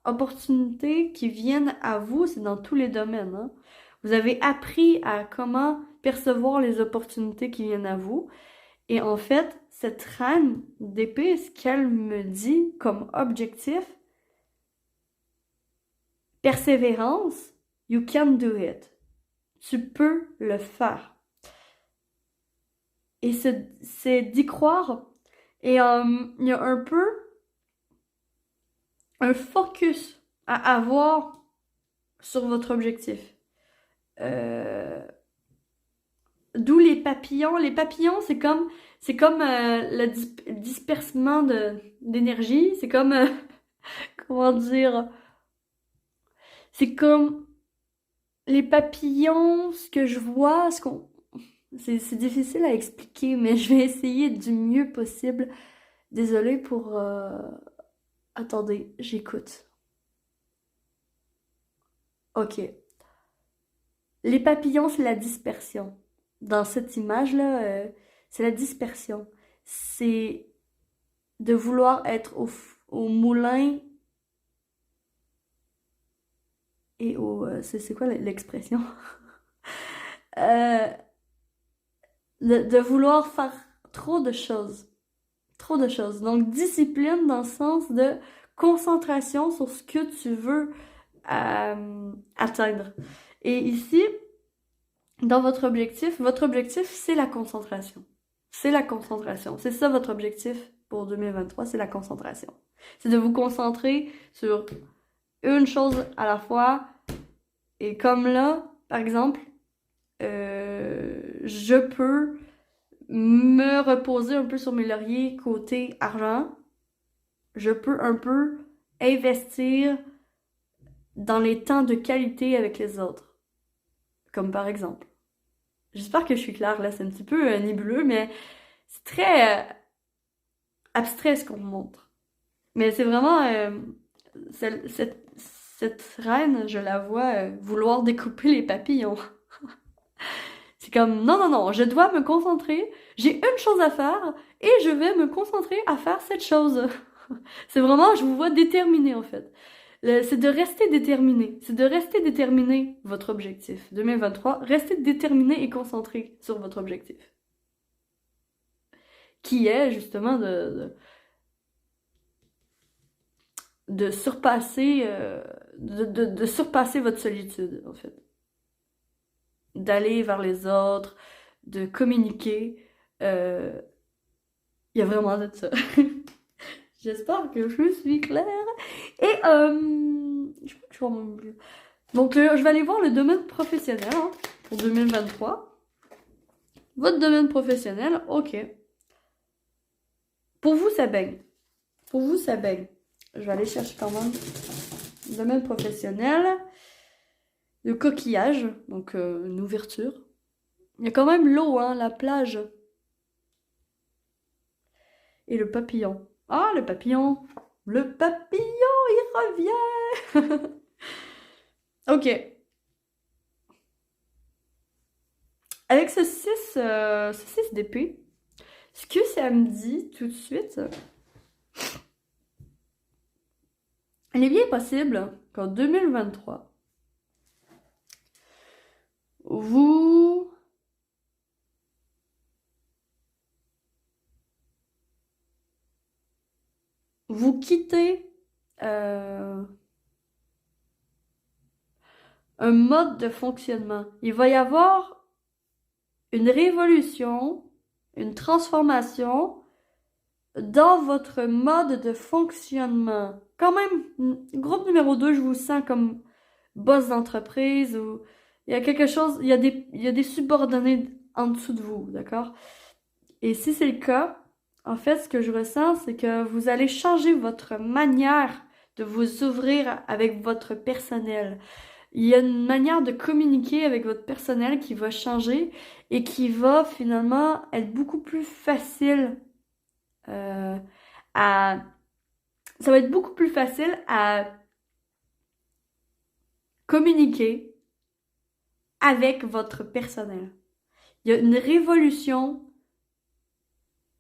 opportunités qui viennent à vous, c'est dans tous les domaines, hein. Vous avez appris à comment percevoir les opportunités qui viennent à vous. Et en fait, cette reine d'épée, ce qu'elle me dit comme objectif, persévérance, you can do it. Tu peux le faire. Et c'est d'y croire. Et il y a un peu un focus à avoir sur votre objectif. D'où les papillons. Les papillons, c'est comme le dispersement d'énergie. C'est comme, comment dire, c'est comme les papillons, ce que je vois, c'est difficile à expliquer, mais je vais essayer du mieux possible. Désolée pour... Attendez, j'écoute. Ok. Les papillons, c'est la dispersion. Dans cette image-là, c'est la dispersion. C'est de vouloir être au moulin et au... c'est quoi l'expression? Euh, de vouloir faire trop de choses. Trop de choses. Donc, discipline dans le sens de concentration sur ce que tu veux atteindre. Et ici, dans votre objectif, c'est la concentration. C'est la concentration. C'est ça votre objectif pour 2023, c'est la concentration. C'est de vous concentrer sur une chose à la fois. Et comme là, par exemple, je peux me reposer un peu sur mes lauriers côté argent. Je peux un peu investir dans les temps de qualité avec les autres. Comme par exemple. J'espère que je suis claire là, c'est un petit peu nébuleux, mais c'est très abstrait ce qu'on me montre. Mais c'est vraiment... cette reine, je la vois vouloir découper les papillons. C'est comme, non, non, non, je dois me concentrer, j'ai une chose à faire, et je vais me concentrer à faire cette chose. C'est vraiment, je vous vois déterminé en fait. C'est de rester déterminé. C'est de rester déterminé, votre objectif. 2023, restez déterminé et concentré sur votre objectif. Qui est justement de surpasser, de surpasser votre solitude, en fait. D'aller vers les autres, de communiquer. Il y a vraiment de ça. J'espère que je suis claire. Et, je crois que je vois mon... Donc, je vais aller voir le domaine professionnel hein, pour 2023. Votre domaine professionnel, ok. Pour vous, ça baigne. Pour vous, ça baigne. Je vais aller chercher quand même le domaine professionnel. Le coquillage, donc une ouverture. Il y a quand même l'eau, hein, la plage. Et le papillon. Ah, le papillon! Le papillon, il revient! Ok. Avec ce 6 d'épée, ce que ça me dit tout de suite, il est bien possible qu'en 2023, vous quittez un mode de fonctionnement. Il va y avoir une révolution, une transformation dans votre mode de fonctionnement. Quand même, groupe numéro 2, je vous sens comme boss d'entreprise ou il y a quelque chose, il y a des subordonnés en dessous de vous, d'accord? Et si c'est le cas, en fait, ce que je ressens, c'est que vous allez changer votre manière de vous ouvrir avec votre personnel. Il y a une manière de communiquer avec votre personnel qui va changer et qui va finalement être beaucoup plus facile à... Ça va être beaucoup plus facile à communiquer avec votre personnel. Il y a une révolution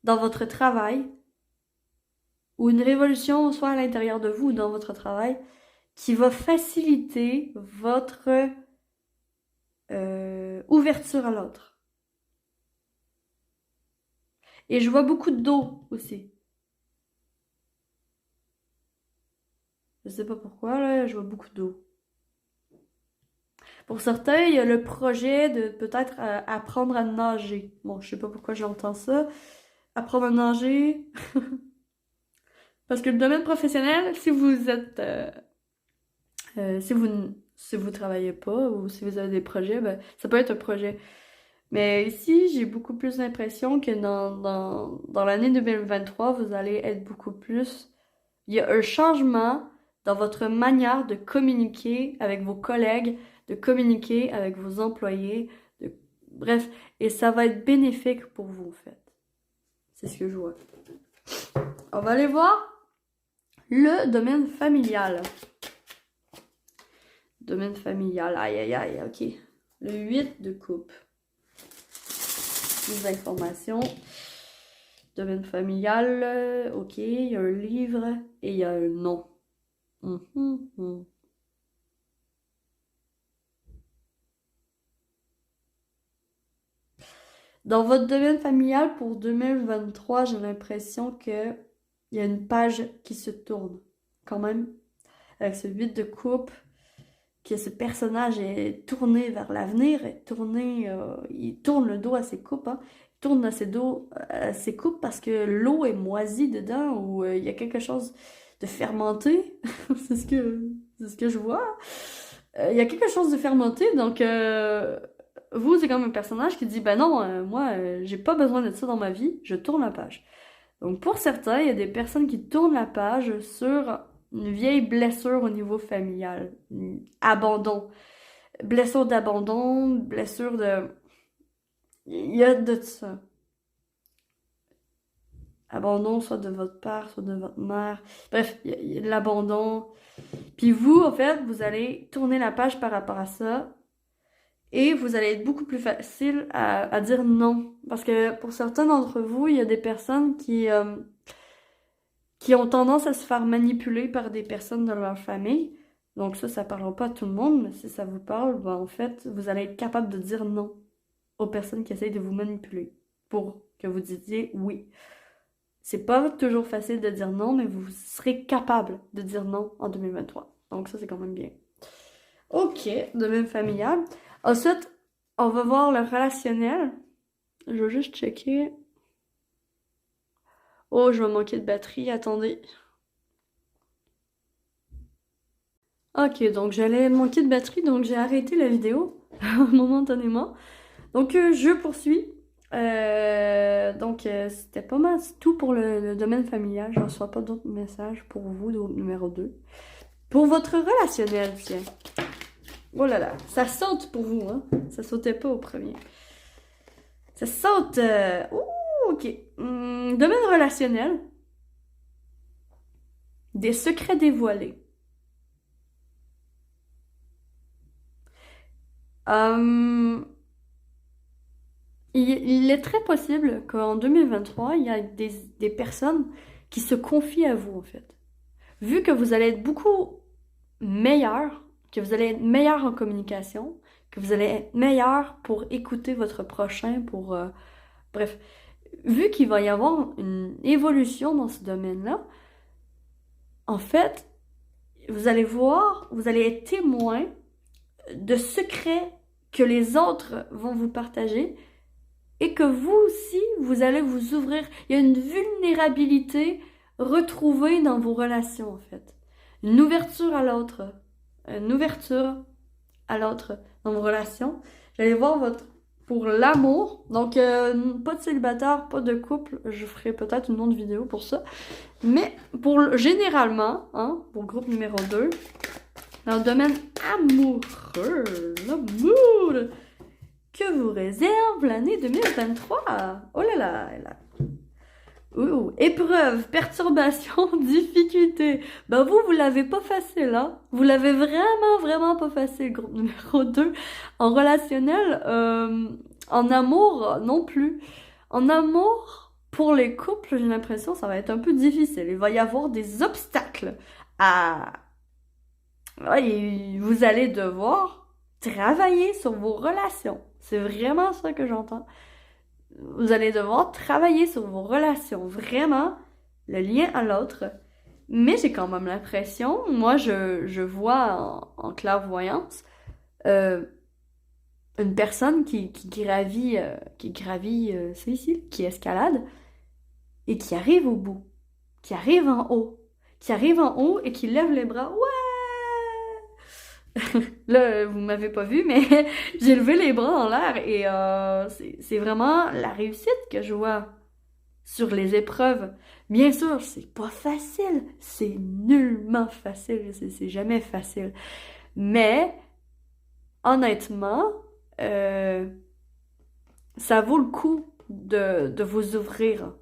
dans votre travail ou une révolution soit à l'intérieur de vous ou dans votre travail qui va faciliter votre ouverture à l'autre. Et je vois beaucoup d'eau aussi. Je sais pas pourquoi, là, je vois beaucoup d'eau. Pour certains, il y a le projet de peut-être apprendre à nager. Bon, je sais pas pourquoi j'entends ça. Apprendre à nager. Parce que le domaine professionnel, si vous êtes... si vous travaillez pas ou si vous avez des projets, ben, ça peut être un projet. Mais ici, j'ai beaucoup plus l'impression que dans l'année 2023, vous allez être beaucoup plus... Il y a un changement dans votre manière de communiquer avec vos collègues, de communiquer avec vos employés, bref, et ça va être bénéfique pour vous, en fait. C'est ce que je vois. On va aller voir le domaine familial. Domaine familial, aïe aïe aïe, ok. Le 8 de coupe. Plus d'informations. Domaine familial, ok, il y a un livre et il y a un nom. Dans votre domaine familial pour 2023, j'ai l'impression que il y a une page qui se tourne quand même. Avec ce 8 de coupe, que ce personnage est tourné vers l'avenir, il tourne le dos à ses coupes, hein. Il tourne à ses coupes parce que l'eau est moisie dedans ou il y a quelque chose de fermenté. c'est ce que je vois. Il y a quelque chose de fermenté, donc vous, c'est comme un personnage qui dit, ben non, moi, j'ai pas besoin de ça dans ma vie, je tourne la page. Donc pour certains, il y a des personnes qui tournent la page sur une vieille blessure au niveau familial. Abandon. Blessure d'abandon, blessure de... Il y a de ça. Abandon, soit de votre père, soit de votre mère. Bref, il y a de l'abandon. Puis vous, en fait, vous allez tourner la page par rapport à ça. Et vous allez être beaucoup plus facile à dire non. Parce que pour certains d'entre vous, il y a des personnes qui ont tendance à se faire manipuler par des personnes de leur famille. Donc ça parlera pas à tout le monde, mais si ça vous parle, ben en fait, vous allez être capable de dire non aux personnes qui essayent de vous manipuler pour que vous disiez oui. C'est pas toujours facile de dire non, mais vous serez capable de dire non en 2023. Donc ça, c'est quand même bien. Ok, domaine familial. Ensuite, on va voir le relationnel. Je vais juste checker. Oh, je vais manquer de batterie, attendez. Ok, donc j'allais manquer de batterie, donc j'ai arrêté la vidéo momentanément. Donc je poursuis. C'était pas mal, c'est tout pour le domaine familial. Je ne reçois pas d'autres messages pour vous, numéro 2. Pour votre relationnel, tiens. Oh là là, ça saute pour vous, hein. Ça sautait pas au premier. Ça saute. Ouh, ok. Domaine relationnel. Des secrets dévoilés. Il est très possible qu'en 2023, il y a des personnes qui se confient à vous, en fait. Vu que vous allez être beaucoup meilleur, que vous allez être meilleur en communication, que vous allez être meilleur pour écouter votre prochain, bref, vu qu'il va y avoir une évolution dans ce domaine-là, en fait, vous allez voir, vous allez être témoin de secrets que les autres vont vous partager et que vous aussi, vous allez vous ouvrir. Il y a une vulnérabilité retrouvée dans vos relations, en fait. Une ouverture à l'autre. Une ouverture à l'autre dans vos relations. J'allais voir pour l'amour. Donc, pas de célibataire, pas de couple. Je ferai peut-être une autre vidéo pour ça. Mais généralement, hein, pour le groupe numéro 2, dans le domaine amoureux, l'amour que vous réserve l'année 2023. Oh là là, là. Ouh, épreuve, perturbation, difficulté. Ben vous l'avez pas facile, hein? Vous l'avez vraiment, vraiment pas facile, groupe numéro 2. En relationnel, en amour, non plus. En amour, pour les couples, j'ai l'impression que ça va être un peu difficile. Il va y avoir des obstacles à Et vous allez devoir travailler sur vos relations. C'est vraiment ça que j'entends. Vous allez devoir travailler sur vos relations, vraiment, le lien à l'autre. Mais j'ai quand même l'impression, moi je vois en clairvoyance, une personne qui gravit c'est ici, qui escalade, et qui arrive au bout, qui arrive en haut, et qui lève les bras. Ouais! Là, vous m'avez pas vu, mais j'ai levé les bras en l'air et c'est vraiment la réussite que je vois sur les épreuves. Bien sûr, c'est pas facile, c'est nullement facile, c'est jamais facile. Mais honnêtement, euh, ça vaut le coup de vous ouvrir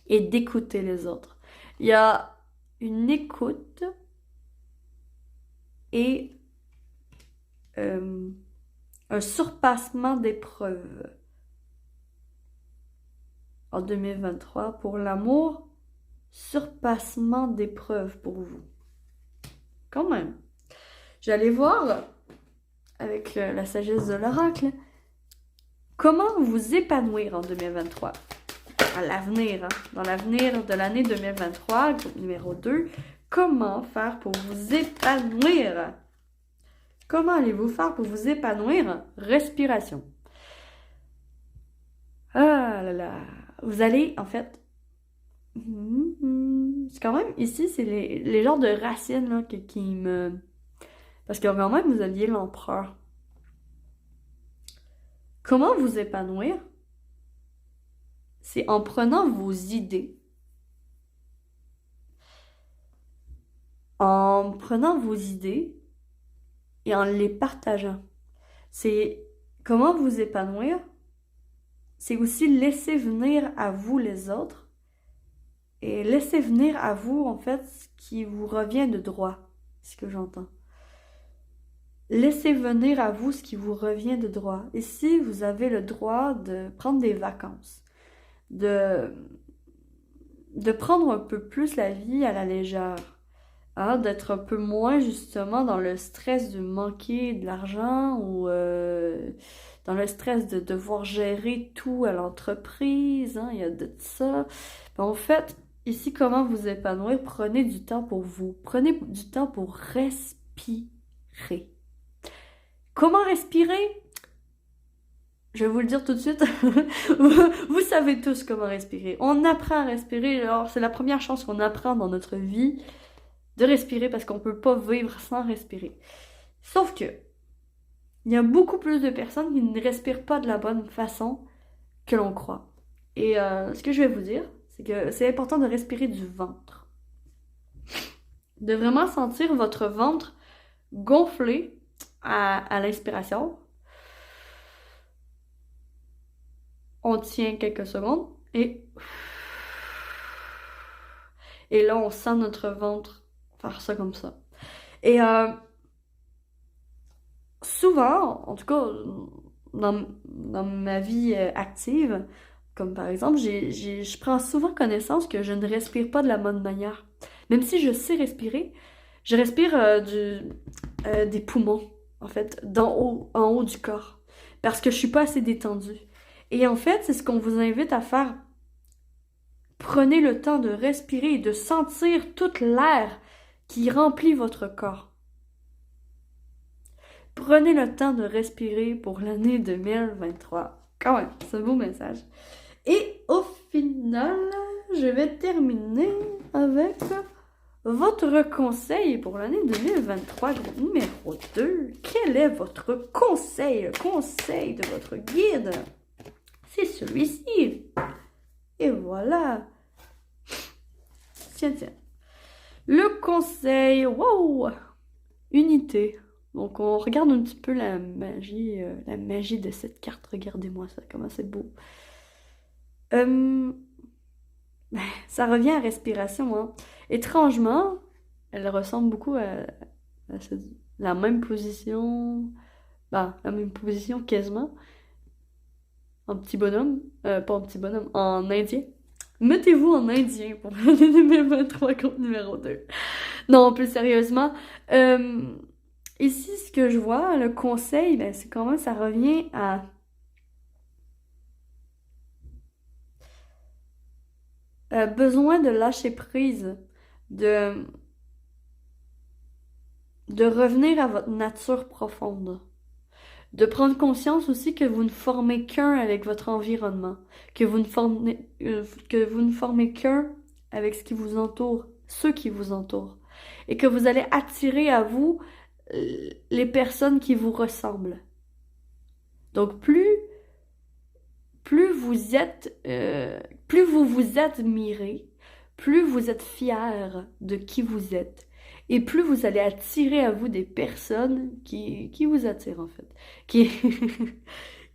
et d'écouter les autres. Il y a une écoute et un surpassement d'épreuves en 2023 pour l'amour, surpassement d'épreuves pour vous. Quand même. J'allais voir avec la sagesse de l'oracle comment vous épanouir en 2023. À l'avenir, dans l'avenir de l'année 2023, groupe numéro 2, comment faire pour vous épanouir? Comment allez-vous faire pour vous épanouir? Respiration. Ah là là. Vous allez, en fait... C'est quand même, ici, c'est les genres de racines là, qui me... Parce que quand même, vous aviez l'empereur. Comment vous épanouir? C'est en prenant vos idées, et en les partageant. C'est comment vous épanouir, c'est aussi laisser venir à vous les autres et laisser venir à vous, en fait, ce qui vous revient de droit, c'est ce que j'entends. Laissez venir à vous ce qui vous revient de droit. Ici, vous avez le droit de prendre des vacances, de prendre un peu plus la vie à la légère, hein, d'être un peu moins justement dans le stress de manquer de l'argent ou dans le stress de devoir gérer tout à l'entreprise, hein, il y a de ça. En fait, ici, comment vous épanouir? Prenez du temps pour vous. Prenez du temps pour respirer. Comment respirer? Je vais vous le dire tout de suite. Vous savez tous comment respirer. On apprend à respirer. Alors, c'est la première chose qu'on apprend dans notre vie, de respirer, parce qu'on peut pas vivre sans respirer. Sauf que, il y a beaucoup plus de personnes qui ne respirent pas de la bonne façon que l'on croit. Et ce que je vais vous dire, c'est que c'est important de respirer du ventre. De vraiment sentir votre ventre gonfler à l'inspiration. On tient quelques secondes et là, on sent notre ventre faire ça comme ça. Et souvent, en tout cas, dans ma vie active, comme par exemple, je prends souvent connaissance que je ne respire pas de la bonne manière. Même si je sais respirer, je respire des poumons, en fait, en haut du corps. Parce que je suis pas assez détendue. Et en fait, c'est ce qu'on vous invite à faire. Prenez le temps de respirer et de sentir toute l'air qui remplit votre corps. Prenez le temps de respirer pour l'année 2023. Quand même, c'est un beau message. Et au final, je vais terminer avec votre conseil pour l'année 2023, groupe numéro 2. Quel est votre conseil, le conseil de votre guide? C'est celui-ci. Et voilà. Tiens. Le conseil, wow! Unité. Donc on regarde un petit peu la magie de cette carte. Regardez-moi ça, comment c'est beau. Ça revient à respiration, hein. Étrangement, elle ressemble beaucoup à la même position. La même position quasiment. En petit bonhomme. Pas en petit bonhomme, en indien. Mettez-vous en indien pour l'année 2023, compte numéro 2. Non, plus sérieusement, euh, ici, ce que je vois, le conseil, ben, c'est comment ça revient à besoin de lâcher prise, de, de revenir à votre nature profonde. De prendre conscience aussi que vous ne formez qu'un avec votre environnement, que vous ne formez qu'un avec ce qui vous entoure, ceux qui vous entourent, et que vous allez attirer à vous les personnes qui vous ressemblent. Donc plus vous vous admirez, plus vous êtes fier de qui vous êtes, et plus vous allez attirer à vous des personnes qui vous attirent en fait, qui,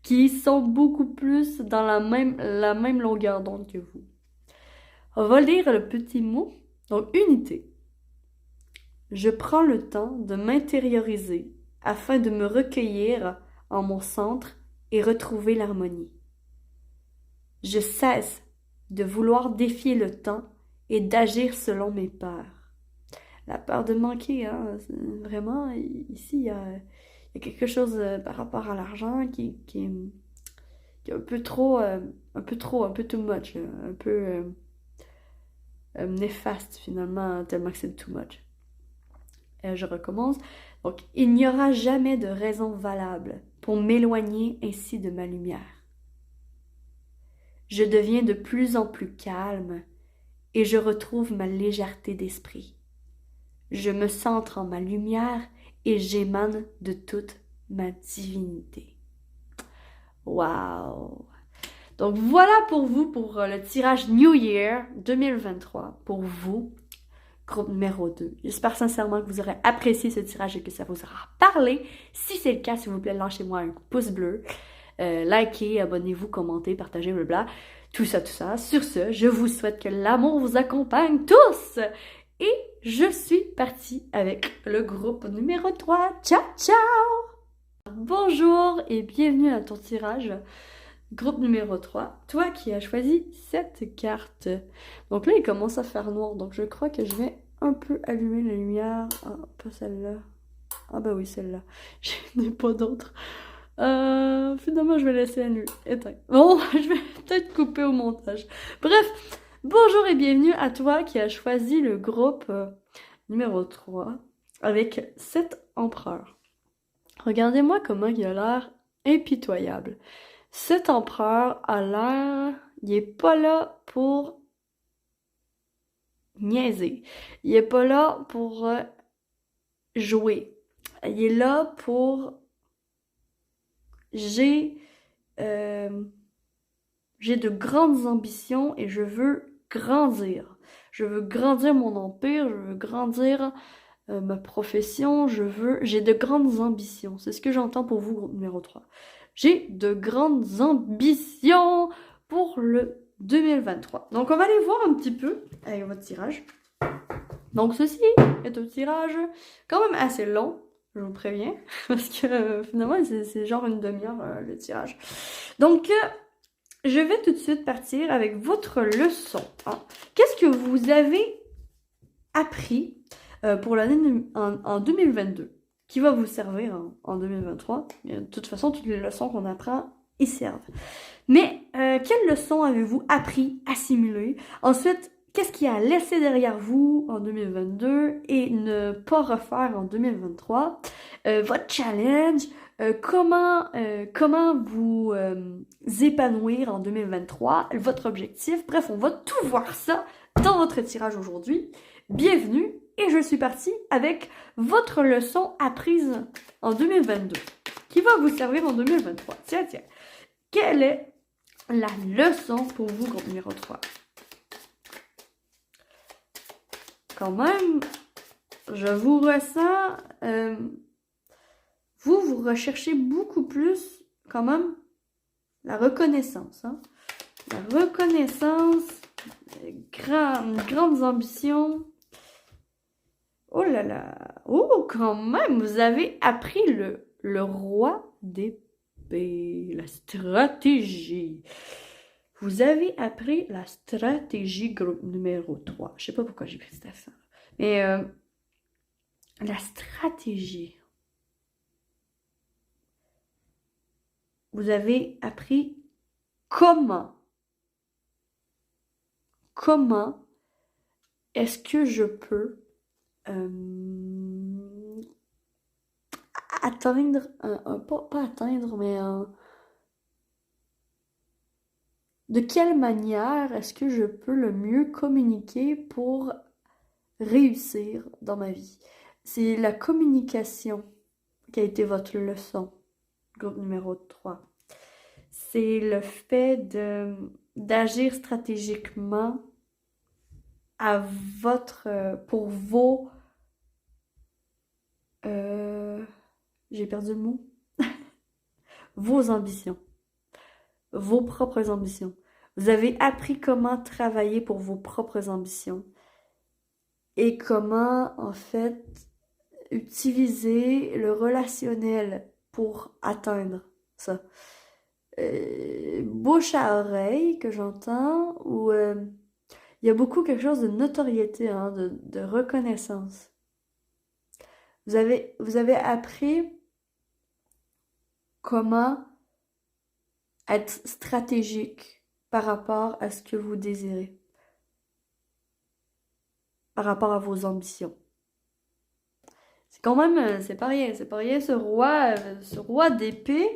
qui sont beaucoup plus dans la même longueur d'onde que vous. On va lire le petit mot. Donc, unité. Je prends le temps de m'intérioriser afin de me recueillir en mon centre et retrouver l'harmonie. Je cesse de vouloir défier le temps et d'agir selon mes peurs. La peur de manquer, hein, vraiment, ici, il y a quelque chose par rapport à l'argent qui est un peu too much, un peu néfaste finalement, tellement que c'est too much. Je recommence. Donc, il n'y aura jamais de raison valable pour m'éloigner ainsi de ma lumière. Je deviens de plus en plus calme et je retrouve ma légèreté d'esprit. Je me centre en ma lumière et j'émane de toute ma divinité. Wow! Donc voilà pour vous, pour le tirage New Year 2023, pour vous, groupe numéro 2. J'espère sincèrement que vous aurez apprécié ce tirage et que ça vous aura parlé. Si c'est le cas, s'il vous plaît, lâchez-moi un pouce bleu, likez, abonnez-vous, commentez, partagez, blabla, tout ça, tout ça. Sur ce, je vous souhaite que l'amour vous accompagne tous! Et je suis partie avec le groupe numéro 3. Ciao, ciao! Bonjour et bienvenue à ton tirage. Groupe numéro 3, toi qui as choisi cette carte. Donc là, il commence à faire noir, donc je crois que je vais un peu allumer la lumière. Ah, pas celle-là. Ah bah oui, celle-là. Je n'ai pas d'autre. Finalement, je vais laisser la nuit éteinte. Bon, je vais peut-être couper au montage. Bref, bonjour et bienvenue à toi qui as choisi le groupe numéro 3 avec 7 empereurs. Regardez-moi comment il a l'air impitoyable. Cet empereur a l'air... Il est pas là pour niaiser. Il est pas là pour jouer. Il est là pour... J'ai de grandes ambitions et je veux grandir. Je veux grandir mon empire, je veux grandir ma profession, j'ai de grandes ambitions. C'est ce que j'entends pour vous, groupe numéro 3. J'ai de grandes ambitions pour le 2023. Donc, on va aller voir un petit peu avec votre tirage. Donc, ceci est un tirage quand même assez long, je vous préviens, parce que finalement, c'est genre une demi-heure le tirage. Donc, je vais tout de suite partir avec votre leçon. Hein. Qu'est-ce que vous avez appris pour l'année en 2022, qui va vous servir en 2023. De toute façon, toutes les leçons qu'on apprend y servent. Mais quelles leçons avez-vous appris, assimilé? Ensuite, qu'est-ce qui a laissé derrière vous en 2022 et ne pas refaire en 2023? Votre challenge, comment vous épanouir en 2023, votre objectif. Bref, on va tout voir ça dans votre tirage aujourd'hui. Bienvenue et je suis partie avec votre leçon apprise en 2022 qui va vous servir en 2023. Tiens. Quelle est la leçon pour vous, groupe numéro 3? Quand même, je vous ressens... vous recherchez beaucoup plus, quand même, la reconnaissance. Hein? La reconnaissance, grandes ambitions. Oh là là! Oh, quand même, vous avez appris le roi d'épée, la stratégie. Vous avez appris la stratégie groupe numéro 3. Je sais pas pourquoi j'ai pris cet accent. Mais la stratégie. Vous avez appris comment est-ce que je peux atteindre, pas atteindre, mais de quelle manière est-ce que je peux le mieux communiquer pour réussir dans ma vie? C'est la communication qui a été votre leçon, groupe numéro 3. C'est le fait d'agir stratégiquement à pour vos... j'ai perdu le mot. Vos ambitions. Vos propres ambitions. Vous avez appris comment travailler pour vos propres ambitions. Et comment, en fait, utiliser le relationnel pour atteindre ça. Bouche à oreille que j'entends, où il y a beaucoup quelque chose de notoriété, hein, de reconnaissance. Vous avez appris comment être stratégique par rapport à ce que vous désirez, par rapport à vos ambitions. C'est quand même, c'est pas rien ce roi d'épée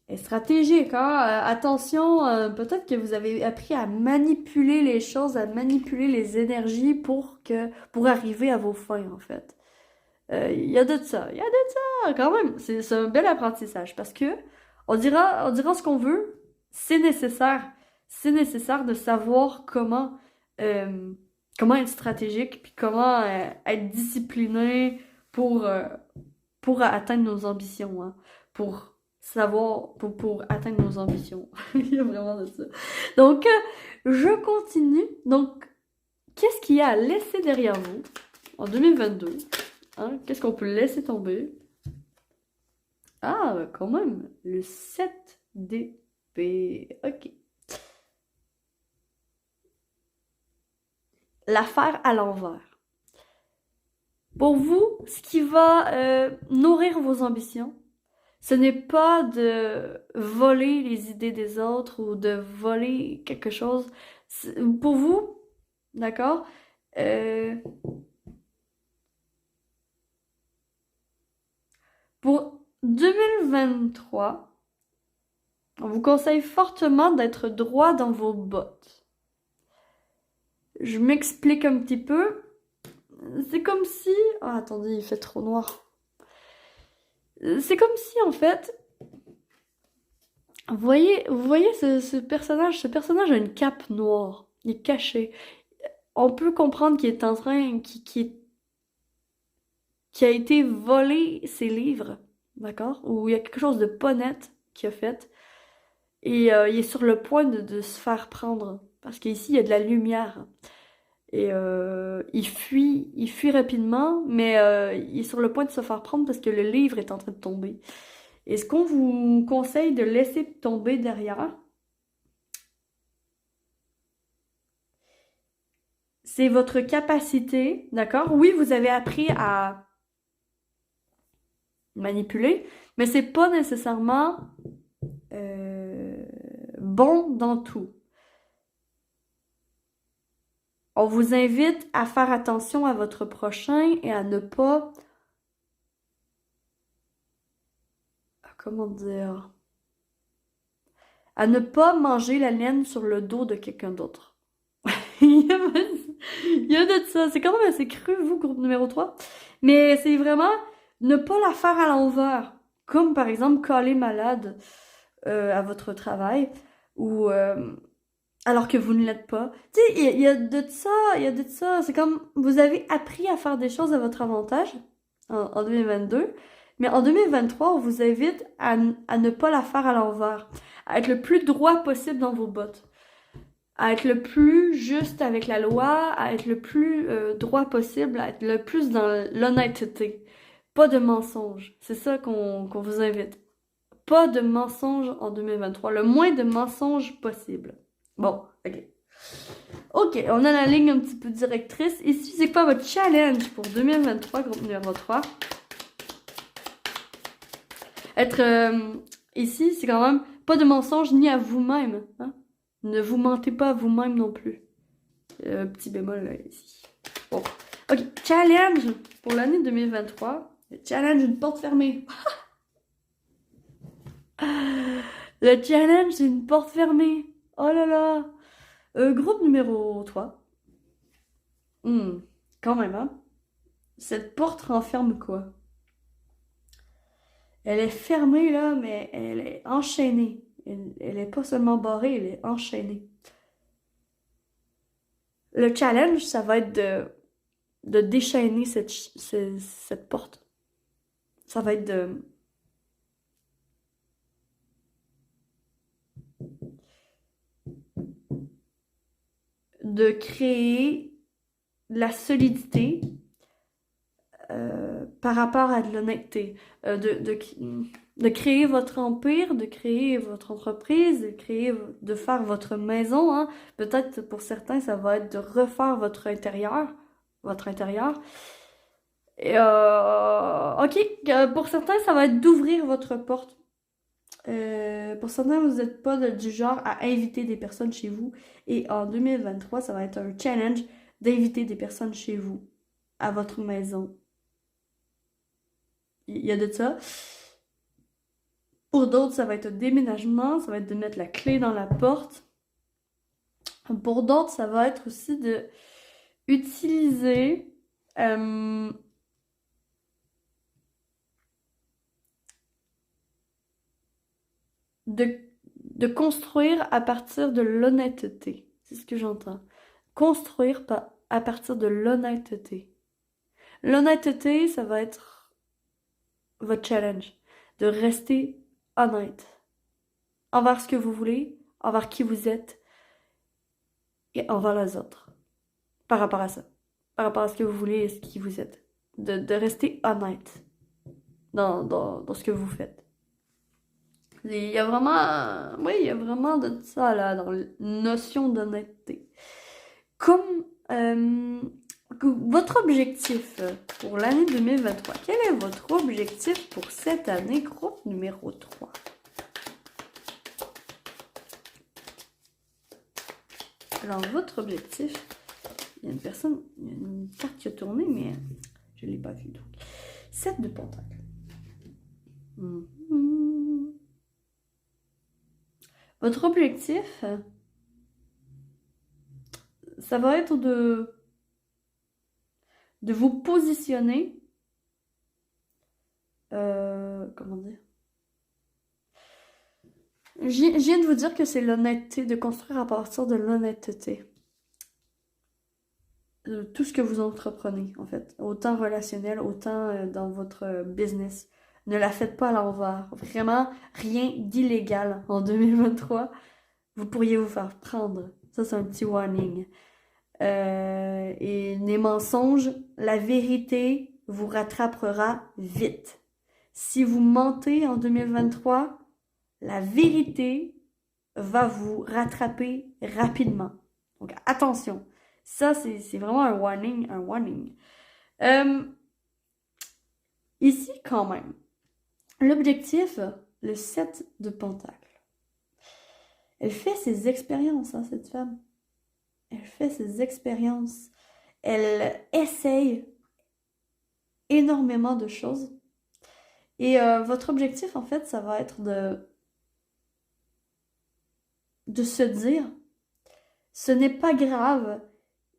est stratégique, hein. Attention, peut-être que vous avez appris à manipuler les choses, à manipuler les énergies pour arriver à vos fins, en fait. Il y a de ça, quand même. C'est un bel apprentissage parce que on dira ce qu'on veut, c'est nécessaire. C'est nécessaire de savoir comment être stratégique puis comment être discipliné pour atteindre nos ambitions, hein. Pour savoir, pour atteindre nos ambitions. Il y a vraiment de ça. Donc, je continue. Donc, qu'est-ce qu'il y a à laisser derrière vous en 2022? Hein? Qu'est-ce qu'on peut laisser tomber? Ah, quand même, le 7 d'épée. Ok. L'affaire à l'envers. Pour vous, ce qui va nourrir vos ambitions, ce n'est pas de voler les idées des autres ou de voler quelque chose. Pour vous, d'accord? Pour 2023, on vous conseille fortement d'être droit dans vos bottes. Je m'explique un petit peu. C'est comme si... Ah, attendez, il fait trop noir. C'est comme si, en fait... Vous voyez ce personnage? Ce personnage a une cape noire. Il est caché. On peut comprendre qu'il est en train... qui a été volé ses livres. D'accord? Ou il y a quelque chose de pas net qu'il a fait. Et il est sur le point de se faire prendre. Parce qu'ici, il y a de la lumière. Et il fuit rapidement, mais il est sur le point de se faire prendre parce que le livre est en train de tomber. Et ce qu'on vous conseille de laisser tomber derrière, c'est votre capacité, d'accord? Oui, vous avez appris à manipuler, mais c'est pas nécessairement bon dans tout. On vous invite à faire attention à votre prochain et à ne pas... Comment dire? À ne pas manger la laine sur le dos de quelqu'un d'autre. Il y a de ça. C'est quand même assez cru, vous, groupe numéro 3. Mais c'est vraiment ne pas la faire à l'envers. Comme par exemple coller malade à votre travail ou alors que vous ne l'êtes pas. Tu sais, il y a de ça. C'est comme vous avez appris à faire des choses à votre avantage en 2022. Mais en 2023, on vous invite à ne pas la faire à l'envers. À être le plus droit possible dans vos bottes. À être le plus juste avec la loi, à être le plus droit possible, à être le plus dans l'honnêteté. Pas de mensonges. C'est ça qu'on vous invite. Pas de mensonges en 2023. Le moins de mensonges possible. Bon, ok. Ok, on a la ligne un petit peu directrice. Ici, c'est quoi votre challenge pour 2023, groupe numéro 3? Être ici, c'est quand même pas de mensonge ni à vous-même. Hein? Ne vous mentez pas à vous-même non plus. Petit bémol là, ici. Bon. Ok, challenge pour l'année 2023. Le challenge une porte fermée. Le challenge, c'est une porte fermée. Oh là là. Groupe numéro 3. Quand même, hein. Cette porte renferme quoi? Elle est fermée, là, mais elle est enchaînée. Elle est pas seulement barrée, elle est enchaînée. Le challenge, ça va être de déchaîner cette porte. Ça va être de créer de la solidité par rapport à de l'honnêteté. De créer votre empire, de créer votre entreprise, de faire votre maison. Hein. Peut-être pour certains, ça va être de refaire votre intérieur. Et, ok, pour certains, ça va être d'ouvrir votre porte. Pour certains, vous n'êtes pas du genre à inviter des personnes chez vous. Et en 2023, ça va être un challenge d'inviter des personnes chez vous, à votre maison. Il y a de ça. Pour d'autres, ça va être un déménagement, ça va être de mettre la clé dans la porte. Pour d'autres, ça va être aussi de utiliser de construire à partir de l'honnêteté. C'est ce que j'entends. Construire à partir de l'honnêteté. L'honnêteté, ça va être votre challenge. De rester honnête. Envers ce que vous voulez, envers qui vous êtes et envers les autres. Par rapport à ça. Par rapport à ce que vous voulez et ce qui vous êtes. De rester honnête dans ce que vous faites. Il y a vraiment, oui, il y a vraiment de ça là, dans la notion d'honnêteté. Comme votre objectif pour l'année 2023, quel est votre objectif pour cette année, groupe numéro 3? Alors, votre objectif, il y a une carte qui a tourné, mais je ne l'ai pas vue. 7 de pentacle. Votre objectif, ça va être de vous positionner, comment dire? Je viens de vous dire que c'est l'honnêteté, de construire à partir de l'honnêteté. Tout ce que vous entreprenez, en fait. Autant relationnel, autant dans votre business. Ne la faites pas à l'envers. Vraiment, rien d'illégal en 2023. Vous pourriez vous faire prendre. Ça, c'est un petit warning. Et les mensonges, la vérité vous rattrapera vite. Si vous mentez en 2023, la vérité va vous rattraper rapidement. Donc, attention. Ça, c'est vraiment un warning. Ici, quand même, l'objectif, le 7 de pentacle. Elle fait ses expériences, hein, cette femme. Elle fait ses expériences. Elle essaye énormément de choses. Et votre objectif, en fait, ça va être de se dire, ce n'est pas grave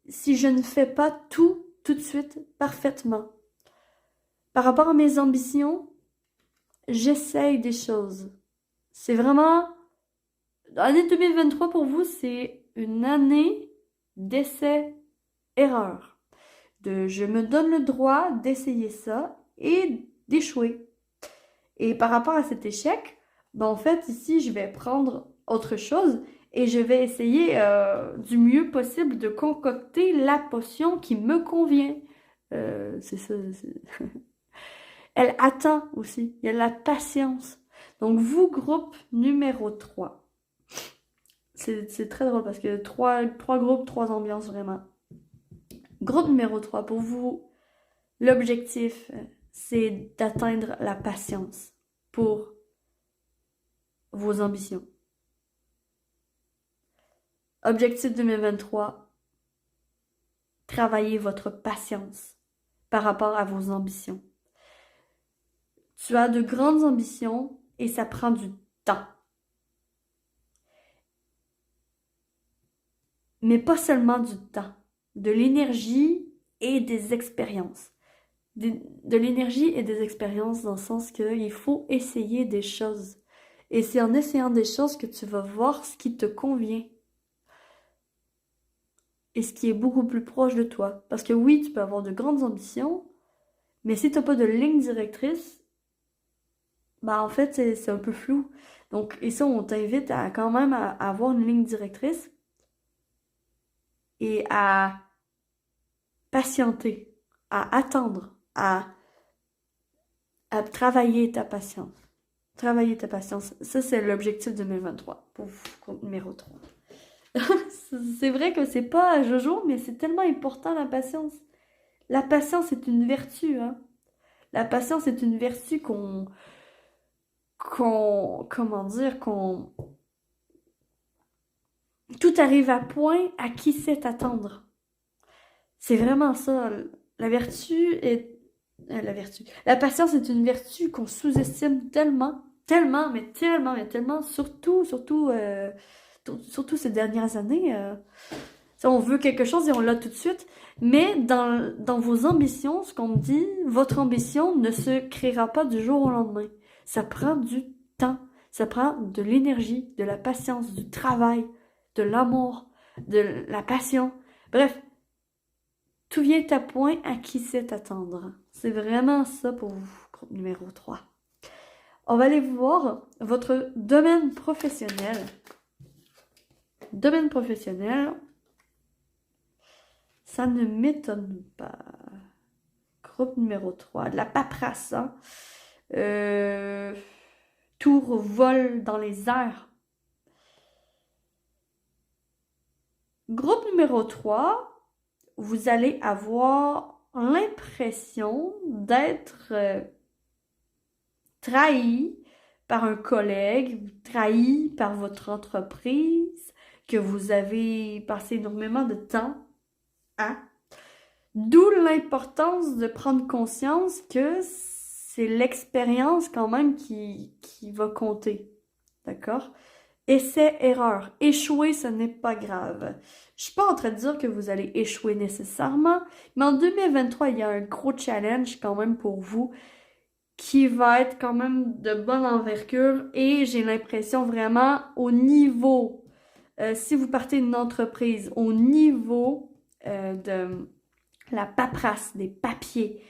si je ne fais pas tout de suite parfaitement. Par rapport à mes ambitions, j'essaye des choses. C'est vraiment... L'année 2023 pour vous, c'est une année d'essai-erreur. Je me donne le droit d'essayer ça et d'échouer. Et par rapport à cet échec, ben en fait, ici, je vais prendre autre chose et je vais essayer du mieux possible de concocter la potion qui me convient. C'est ça. Elle attend aussi. Il y a la patience. Donc, vous, groupe numéro 3. C'est très drôle parce que trois groupes, trois ambiances vraiment. Groupe numéro 3, pour vous, l'objectif, c'est d'atteindre la patience pour vos ambitions. Objectif 2023, travaillez votre patience par rapport à vos ambitions. Tu as de grandes ambitions et ça prend du temps. Mais pas seulement du temps, de l'énergie et des expériences. De l'énergie et des expériences dans le sens qu'il faut essayer des choses. Et c'est en essayant des choses que tu vas voir ce qui te convient. Et ce qui est beaucoup plus proche de toi. Parce que oui, tu peux avoir de grandes ambitions, mais si tu n'as pas de ligne directrice, bah en fait, c'est un peu flou. Donc, et ça, on t'invite à quand même à avoir une ligne directrice et à patienter, à attendre, à travailler ta patience. Travailler ta patience. Ça, c'est l'objectif de 2023 pour compte numéro 3. C'est vrai que c'est pas à Jojo, mais c'est tellement important la patience. La patience est une vertu, hein. La patience est une vertu comment dire, tout arrive à point à qui sait attendre. C'est vraiment ça. La vertu est, la patience est une vertu qu'on sous-estime tellement, tellement, mais tellement, mais tellement, surtout ces dernières années. On veut quelque chose et on l'a tout de suite. Mais dans vos ambitions, ce qu'on me dit, votre ambition ne se créera pas du jour au lendemain. Ça prend du temps. Ça prend de l'énergie, de la patience, du travail, de l'amour, de la passion. Bref, tout vient à point à qui sait attendre. C'est vraiment ça pour vous, groupe numéro 3. On va aller voir votre domaine professionnel. Domaine professionnel, ça ne m'étonne pas. Groupe numéro 3, de la paperasse. Hein? Tour vole dans les airs. Groupe numéro 3, vous allez avoir l'impression d'être trahi par un collègue, trahi par votre entreprise, que vous avez passé énormément de temps à. D'où l'importance de prendre conscience que c'est l'expérience quand même qui va compter. D'accord? Essai, erreur. Échouer, ce n'est pas grave. Je suis pas en train de dire que vous allez échouer nécessairement, mais en 2023, il y a un gros challenge quand même pour vous qui va être quand même de bonne envergure et j'ai l'impression vraiment au niveau, si vous partez d'une entreprise, au niveau de la paperasse, des papiers,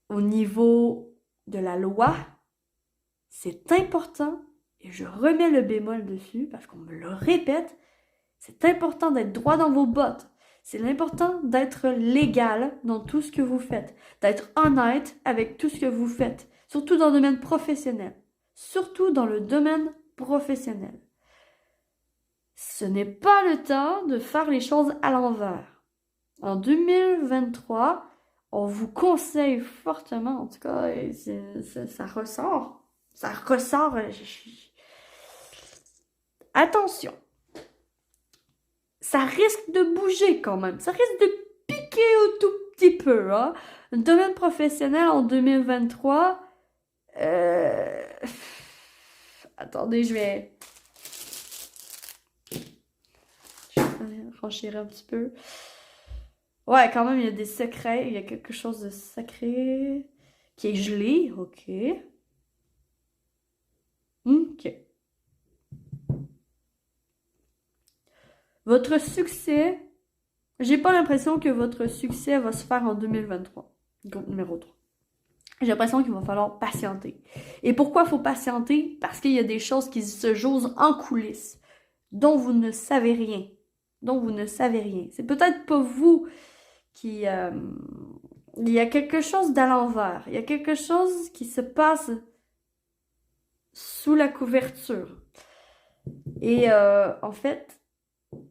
au niveau de la loi, c'est important, et je remets le bémol dessus parce qu'on me le répète, c'est important d'être droit dans vos bottes. C'est important d'être légal dans tout ce que vous faites, d'être honnête avec tout ce que vous faites, surtout dans le domaine professionnel. Surtout dans le domaine professionnel. Ce n'est pas le temps de faire les choses à l'envers. En 2023, on vous conseille fortement, en tout cas, ça ressort. Ça ressort. Attention. Ça risque de bouger quand même. Ça risque de piquer au tout petit peu. Hein. Le domaine professionnel en 2023. Attendez, je vais renchérir un petit peu. Ouais, quand même, il y a des secrets. Il y a quelque chose de sacré qui est gelé. Ok. Ok. Votre succès, j'ai pas l'impression que votre succès va se faire en 2023. Groupe numéro 3. J'ai l'impression qu'il va falloir patienter. Et pourquoi il faut patienter? Parce qu'il y a des choses qui se jouent en coulisses, dont vous ne savez rien. Dont vous ne savez rien. C'est peut-être pas vous qui... il y a quelque chose d'à l'envers. Il y a quelque chose qui se passe sous la couverture. Et en fait,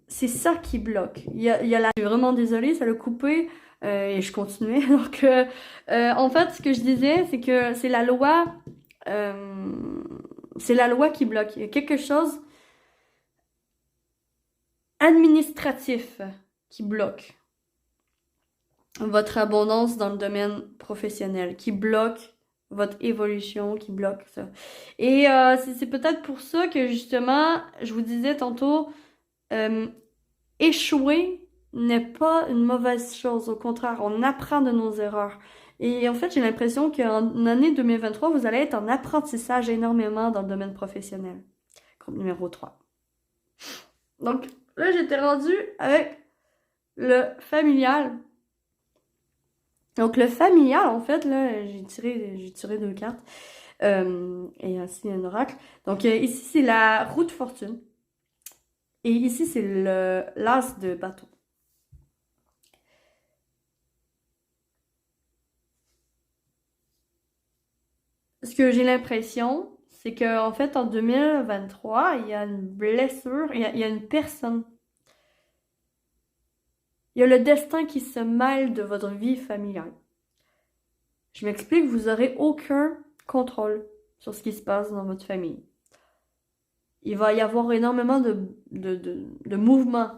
c'est ça qui bloque. Je suis vraiment désolée, ça l'a coupé et je continuais. Donc, en fait, ce que je disais, c'est que c'est la loi qui bloque. Il y a quelque chose administratif qui bloque votre abondance dans le domaine professionnel, qui bloque votre évolution, qui bloque ça. Et c'est peut-être pour ça que justement, je vous disais tantôt, euh, échouer n'est pas une mauvaise chose. Au contraire, on apprend de nos erreurs. Et en fait, j'ai l'impression qu'en année 2023, vous allez être en apprentissage énormément dans le domaine professionnel. Groupe numéro 3. Donc là, j'étais rendue avec le familial. Donc le familial, en fait, là, j'ai tiré 2 cartes. Et ainsi un oracle. Donc ici, c'est la roue de fortune. Et ici, c'est l'as de bateau. Ce que j'ai l'impression, c'est qu'en fait, en 2023, il y a une blessure, il y a une personne. Il y a le destin qui se mêle de votre vie familiale. Je m'explique, vous n'aurez aucun contrôle sur ce qui se passe dans votre famille. Il va y avoir énormément de mouvements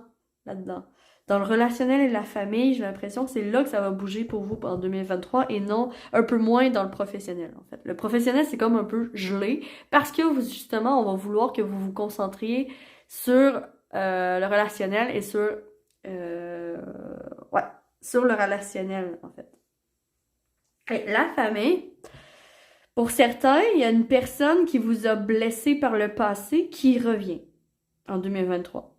là-dedans. Dans le relationnel et la famille, j'ai l'impression que c'est là que ça va bouger pour vous en 2023 et non un peu moins dans le professionnel, en fait. Le professionnel, c'est comme un peu gelé parce que vous, justement, on va vouloir que vous vous concentriez sur le relationnel et euh, ouais, sur le relationnel, en fait. Et la famille, pour certains, il y a une personne qui vous a blessé par le passé qui revient en 2023.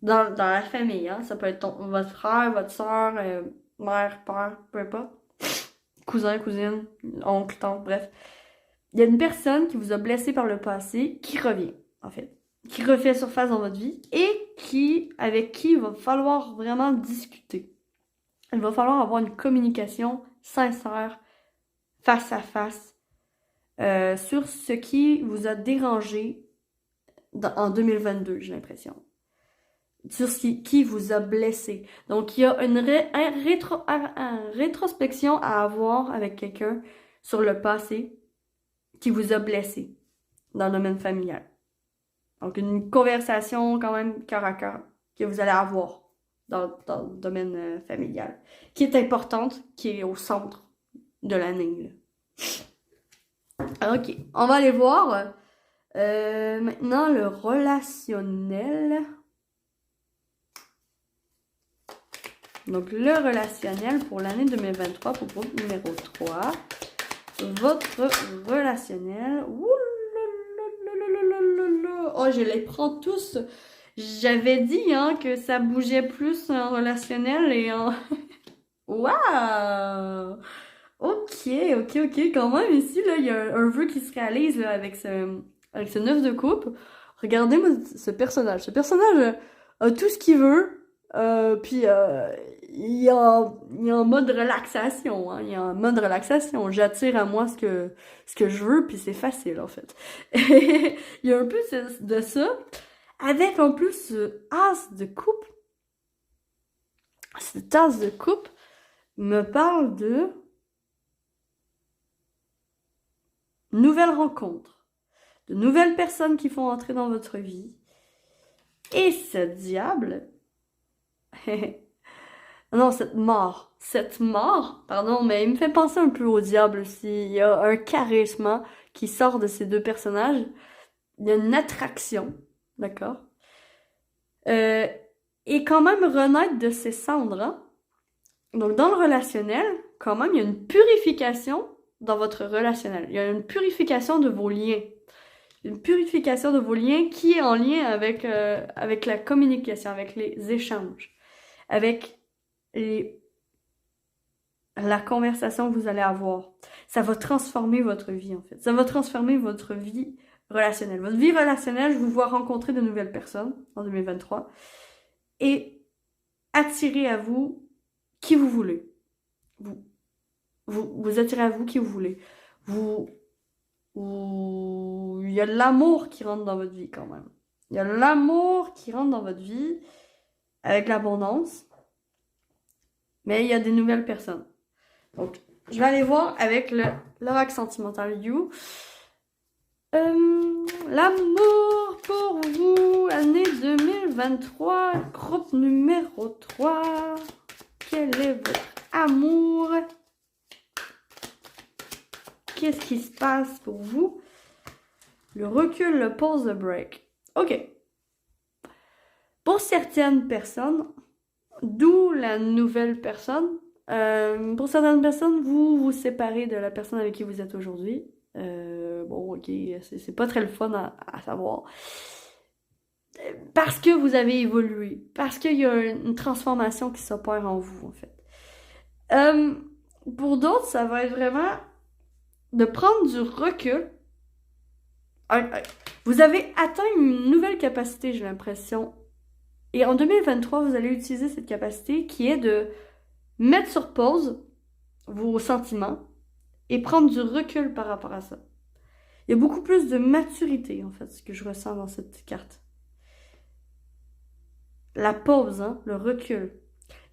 Dans la famille, hein. Ça peut être votre frère, votre soeur, mère, père, peu importe. Cousin, cousine, oncle, tante, bref. Il y a une personne qui vous a blessé par le passé qui revient, en fait. Qui refait surface dans votre vie et avec qui il va falloir vraiment discuter. Il va falloir avoir une communication sincère, face à face, sur ce qui vous a dérangé en 2022, j'ai l'impression. Sur ce qui vous a blessé. Donc, il y a une rétrospection à avoir avec quelqu'un sur le passé qui vous a blessé dans le domaine familial. Donc, une conversation quand même cœur à cœur que vous allez avoir dans le domaine familial, qui est importante, qui est au centre de l'année. Ok, on va aller voir maintenant le relationnel. Donc, le relationnel pour l'année 2023 pour groupe numéro 3. Votre relationnel. Oh, je les prends tous. J'avais dit hein, que ça bougeait plus en relationnel et en... Waouh! Ok, quand même, ici, là, il y a un vœu qui se réalise là, avec ce 9 de coupe. Regardez-moi ce personnage. Ce personnage a tout ce qu'il veut. Puis il y a un mode relaxation, hein. Il y a un mode relaxation. J'attire à moi ce que je veux, puis c'est facile, en fait. Il y a un peu de ça. Avec en plus ce as de coupe. Cet as de coupe me parle de nouvelles rencontres, de nouvelles personnes qui font entrer dans votre vie. Et ce diable, non, cette mort, pardon, mais il me fait penser un peu au diable aussi. Il y a un charisme qui sort de ces deux personnages. Il y a une attraction, d'accord? Et quand même renaître de ses cendres, hein? Donc, dans le relationnel, quand même, il y a une purification dans votre relationnel. Il y a une purification de vos liens. Une purification de vos liens qui est en lien avec la communication, avec les échanges, avec la conversation que vous allez avoir. Ça va transformer votre vie, en fait. Ça va transformer votre vie relationnelle. Votre vie relationnelle, je vous vois rencontrer de nouvelles personnes en 2023 et attirer à vous qui vous voulez. Vous attirez à vous qui vous voulez. Il y a de l'amour qui rentre dans votre vie quand même. Il y a l'amour qui rentre dans votre vie avec l'abondance. Mais il y a des nouvelles personnes. Donc, je vais aller voir avec l'oracle sentimental You. L'amour pour vous, année 2023, groupe numéro 3. Quel est votre amour? Qu'est-ce qui se passe pour vous? Le recul, le pause, le break. OK. Pour certaines personnes, d'où la nouvelle personne, pour certaines personnes, vous vous séparez de la personne avec qui vous êtes aujourd'hui. Bon, ok, c'est pas très le fun à savoir. Parce que vous avez évolué. Parce qu'il y a une transformation qui s'opère en vous, en fait. Pour d'autres, ça va être vraiment de prendre du recul. Vous avez atteint une nouvelle capacité, j'ai l'impression. Et en 2023, vous allez utiliser cette capacité qui est de mettre sur pause vos sentiments et prendre du recul par rapport à ça. Il y a beaucoup plus de maturité, en fait, ce que je ressens dans cette carte. La pause, hein, le recul.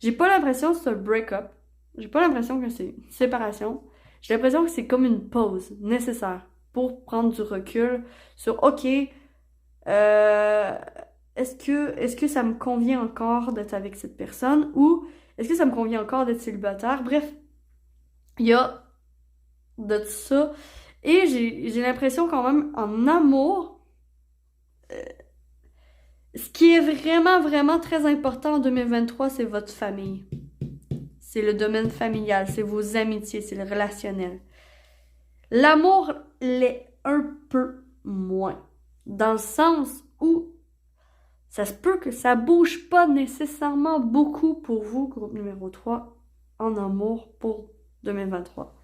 J'ai pas l'impression que c'est un break-up. J'ai pas l'impression que c'est une séparation. J'ai l'impression que c'est comme une pause nécessaire pour prendre du recul sur, OK, est-ce que ça me convient encore d'être avec cette personne ou est-ce que ça me convient encore d'être célibataire? Bref, il y a de ça. Et j'ai l'impression quand même en amour, ce qui est vraiment, vraiment très important en 2023, c'est votre famille. C'est le domaine familial, c'est vos amitiés, c'est le relationnel. L'amour l'est un peu moins. Dans le sens où ça se peut que ça bouge pas nécessairement beaucoup pour vous, groupe numéro 3, en amour pour 2023.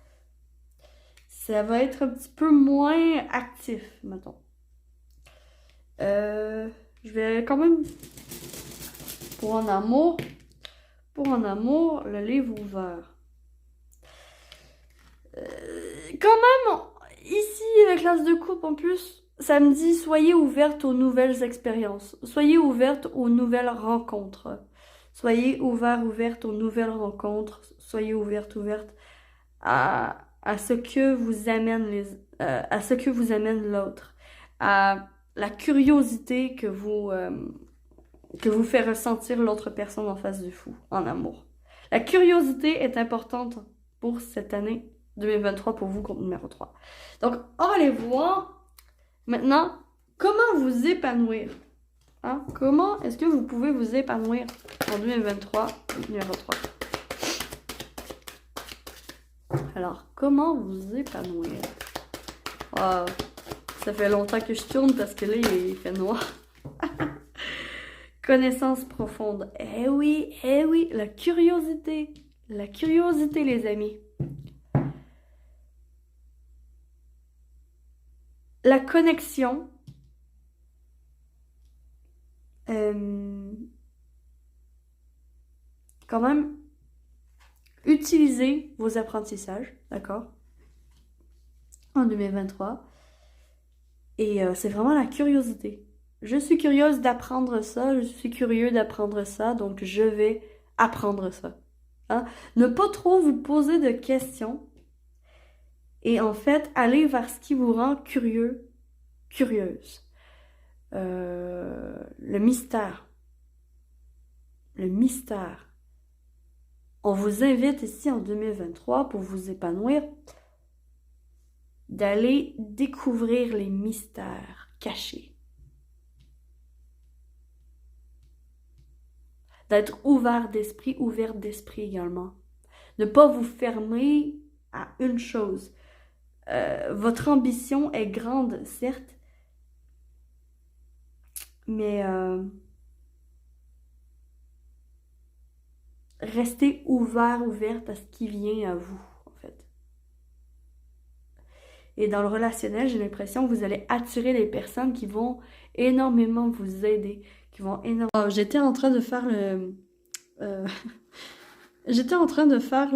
Ça va être un petit peu moins actif, mettons. Je vais quand même... Pour en amour, le livre ouvert. Quand même, ici, avec l'as de coupe en plus, ça me dit soyez ouverte aux nouvelles expériences. Soyez ouverte aux nouvelles rencontres. Soyez ouverte aux nouvelles rencontres. Soyez ouverte à ce que vous amène à ce que vous amène l'autre. À la curiosité que vous fait ressentir l'autre personne en face de vous, en amour. La curiosité est importante pour cette année 2023 pour vous, groupe numéro 3. Donc, on va aller voir maintenant comment vous épanouir. Hein? Comment est-ce que vous pouvez vous épanouir en 2023, groupe numéro 3? Alors, comment vous épanouir? Wow. Ça fait longtemps que je tourne parce que là, il fait noir. Connaissance profonde. Eh oui, la curiosité. La curiosité, les amis. La connexion. Quand même, utilisez vos apprentissages, d'accord? En 2023. Et c'est vraiment la curiosité. Je suis curieuse d'apprendre ça, je suis curieux d'apprendre ça, donc je vais apprendre ça. Hein? Ne pas trop vous poser de questions et en fait, aller vers ce qui vous rend curieux, curieuse. Le mystère. Le mystère. On vous invite ici en 2023 pour vous épanouir, d'aller découvrir les mystères cachés. D'être ouverte d'esprit également. Ne pas vous fermer à une chose. Votre ambition est grande, certes, mais restez ouverte à ce qui vient à vous, en fait. Et dans le relationnel, j'ai l'impression que vous allez attirer des personnes qui vont énormément vous aider, qui vont énormément... Oh, j'étais en train de faire le... J'étais en train de faire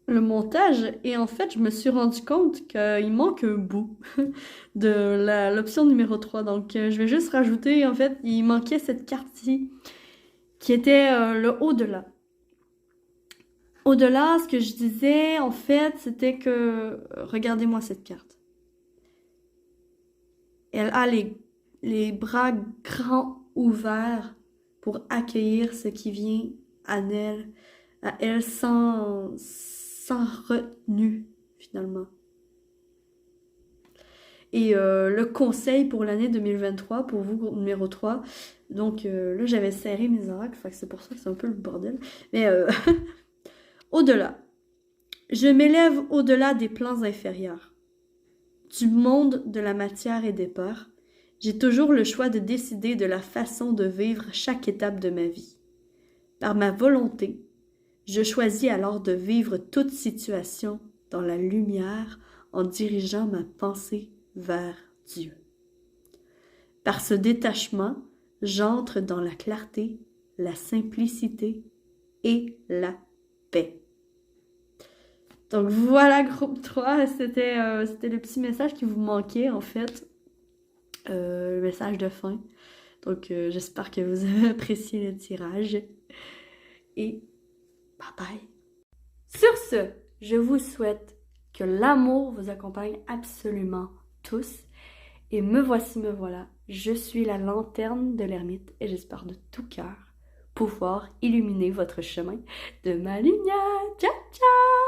le montage et en fait, je me suis rendu compte qu'il manque un bout de l'option numéro 3. Donc, je vais juste rajouter, en fait, il manquait cette carte-ci qui était le au-delà. Au-delà, ce que je disais, en fait, c'était que, regardez-moi cette carte. Elle a les bras grands ouverts pour accueillir ce qui vient à elle sans retenue, finalement. Et le conseil pour l'année 2023, pour vous, numéro 3, donc là, j'avais serré mes oracles, fait que c'est pour ça que c'est un peu le bordel. Mais au-delà. Je m'élève au-delà des plans inférieurs. Du monde de la matière et des peurs, j'ai toujours le choix de décider de la façon de vivre chaque étape de ma vie. Par ma volonté, je choisis alors de vivre toute situation dans la lumière en dirigeant ma pensée vers Dieu. Par ce détachement, j'entre dans la clarté, la simplicité et la paix. Donc voilà, groupe 3, c'était le petit message qui vous manquait en fait, le message de fin. Donc j'espère que vous avez apprécié le tirage et bye bye. Sur ce, je vous souhaite que l'amour vous accompagne absolument tous et me voici, me voilà, je suis la lanterne de l'ermite et j'espère de tout cœur pouvoir illuminer votre chemin de ma lumière. Ciao, ciao!